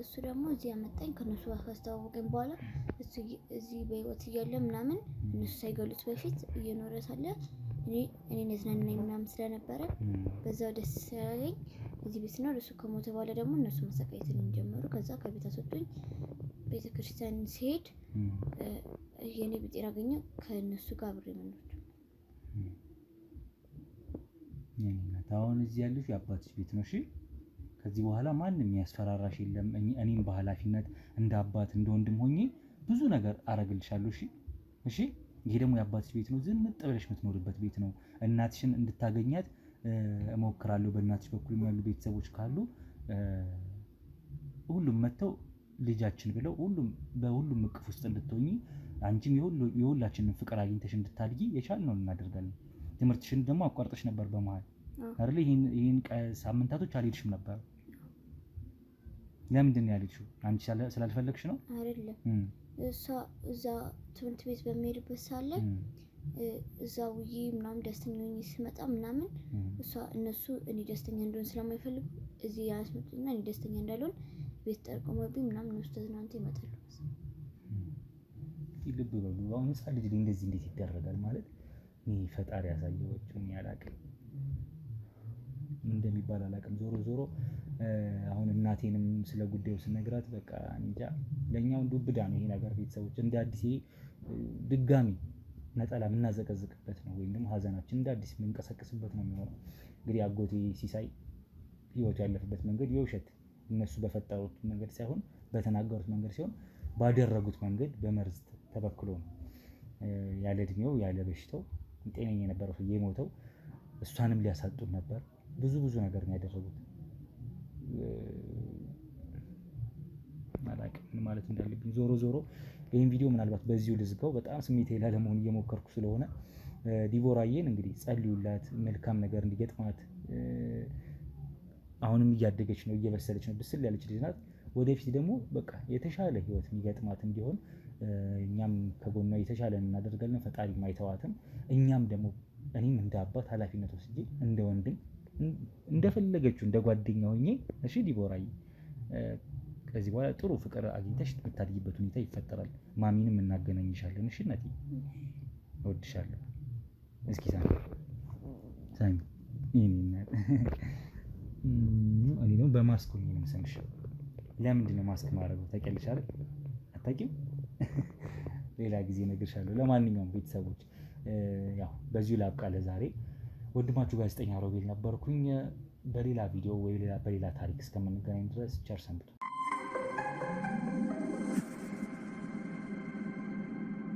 እሱ ደግሞ እዚህ ያመጣኝ ከነሱ ጋር ካስተዋወቀኝ በኋላ እዚህ በህይወት እያለ ምናምን እነሱ ሳይገሉት በፊት እየኖረ ሳለ እኔ ነዝናናኝ ምናምን ስለነበረ በዛው ደስ ስላለኝ እዚህ ቤት ነው። እሱ ከሞተ በኋላ ደግሞ እነሱ መሰቃየትን ጀመሩ። ከዛ ከቤት አስወጡኝ። ቤተክርስቲያን ሲሄድ የኔ ብጤር አገኘሁ። ከነሱ ጋር አብሬ መኖር አሁን እዚህ ያለሽ የአባትሽ ቤት ነው። እሺ ከዚህ በኋላ ማንም ያስፈራራሽ የለም። እኔም በኃላፊነት እንደ አባት እንደ ወንድም ሆኜ ብዙ ነገር አረግልሻለሁ። እሺ ይሄ ደግሞ የአባትሽ ቤት ነው። ዝንጥ ብለሽ የምትኖርበት ቤት ነው። እናትሽን እንድታገኛት እሞክራለሁ። በእናትሽ በኩል ያሉ ቤተሰቦች ካሉ ሁሉም መጥተው ልጃችን ብለው በሁሉም እቅፍ ውስጥ እንድትሆኚ አንቺም የሁላችንን ፍቅር አግኝተሽ እንድታድጊ የቻልነውን እናደርጋለን። ትምህርትሽን ደግሞ አቋርጠሽ ነበር በመሃል አይደል? ይሄን ሳምንታቶች አልሄድሽም ነበር። ለምንድን ነው ያልሄድሽው? አንቺ ስላልፈለግሽ ነው አይደለም? እዛ ትምህርት ቤት በሚሄድበት ሳለ እዛ ውዬ ምናምን ደስተኛ ሆኜ ስመጣ ምናምን እነሱ እኔ ደስተኛ እንደሆን ስለማይፈልጉ እዚህ ያስመጡና እኔ ደስተኛ እንዳልሆን ቤት ጠርቀሞብኝ ምናምን ነው ተዝናንተው ይመጣሉ። ልብ በሉ። አሁን ህፃን ልጅ ላይ እንደዚህ እንዴት ይደረጋል ማለት እኔ ፈጣሪ ያሳየዋችሁ እኔ አላቅም እንደሚባል አላቅም። ዞሮ አሁን እናቴንም ስለ ጉዳዩ ስነግራት በቃ እንጃ ለኛው ዱብዳ ነው ይሄ ነገር። ቤተሰቦች እንደ አዲስ ድጋሚ ነጠላ የምናዘቀዝቅበት ነው ወይም ደግሞ ሀዘናችን እንደ አዲስ የምንቀሰቅስበት ነው የሚሆነው። እንግዲህ አጎቴ ሲሳይ ህይወቱ ያለፈበት መንገድ የውሸት እነሱ በፈጠሩት መንገድ ሳይሆን በተናገሩት መንገድ ሲሆን ባደረጉት መንገድ በመርዝ ተበክሎ ነው ያለ እድሜው ያለ በሽታው ጤነኛ የነበረው ሰው የሞተው። እሷንም ሊያሳጡን ነበር። ብዙ ነገር ነው ያደረጉት። አላውቅም ማለት እንዳለብኝ። ዞሮ ይሄን ቪዲዮ ምናልባት በዚሁ ልዝጋው። በጣም ስሜታዊ ላለመሆን እየሞከርኩ ስለሆነ ዲቦራዬን እንግዲህ ጸልዩላት፣ መልካም ነገር እንዲገጥማት። አሁንም እያደገች ነው፣ እየበሰለች ነው፣ ብስል ያለች ልጅ ናት። ወደፊት ደግሞ በቃ የተሻለ ህይወት የሚገጥማት እንዲሆን እኛም ከጎኗ የተሻለን እናደርጋለን። ፈጣሪ ማይተዋትም። እኛም ደግሞ እኔም እንደ አባት ኃላፊነት ወስጄ እንደ ወንድም እንደፈለገችው እንደ ጓደኛ ሆኜ እሺ ዲቦራዬ ከዚህ በኋላ ጥሩ ፍቅር አግኝተሽ የምታድጊበት ሁኔታ ይፈጠራል። ማሚንም እናገናኝሻለን። እሺ እናቴ እወድሻለሁ። እስኪ ሳሚ እኔ ደግሞ በማስክ ሆኜ ነው የምሰምሽ። ለምንድን ነው ማስክ ማድረገው ታውቂያለሽ አይደል? አታውቂም? ሌላ ጊዜ እነግርሻለሁ። ለማንኛውም ቤተሰቦች ያው በዚሁ ላብቃ ለዛሬ። ወንድማችሁ ጋዜጠኛ ሮቤል ነበርኩኝ። በሌላ ቪዲዮ ወይ በሌላ ታሪክ እስከምንገናኝ ድረስ ቸር ሰንብቱ።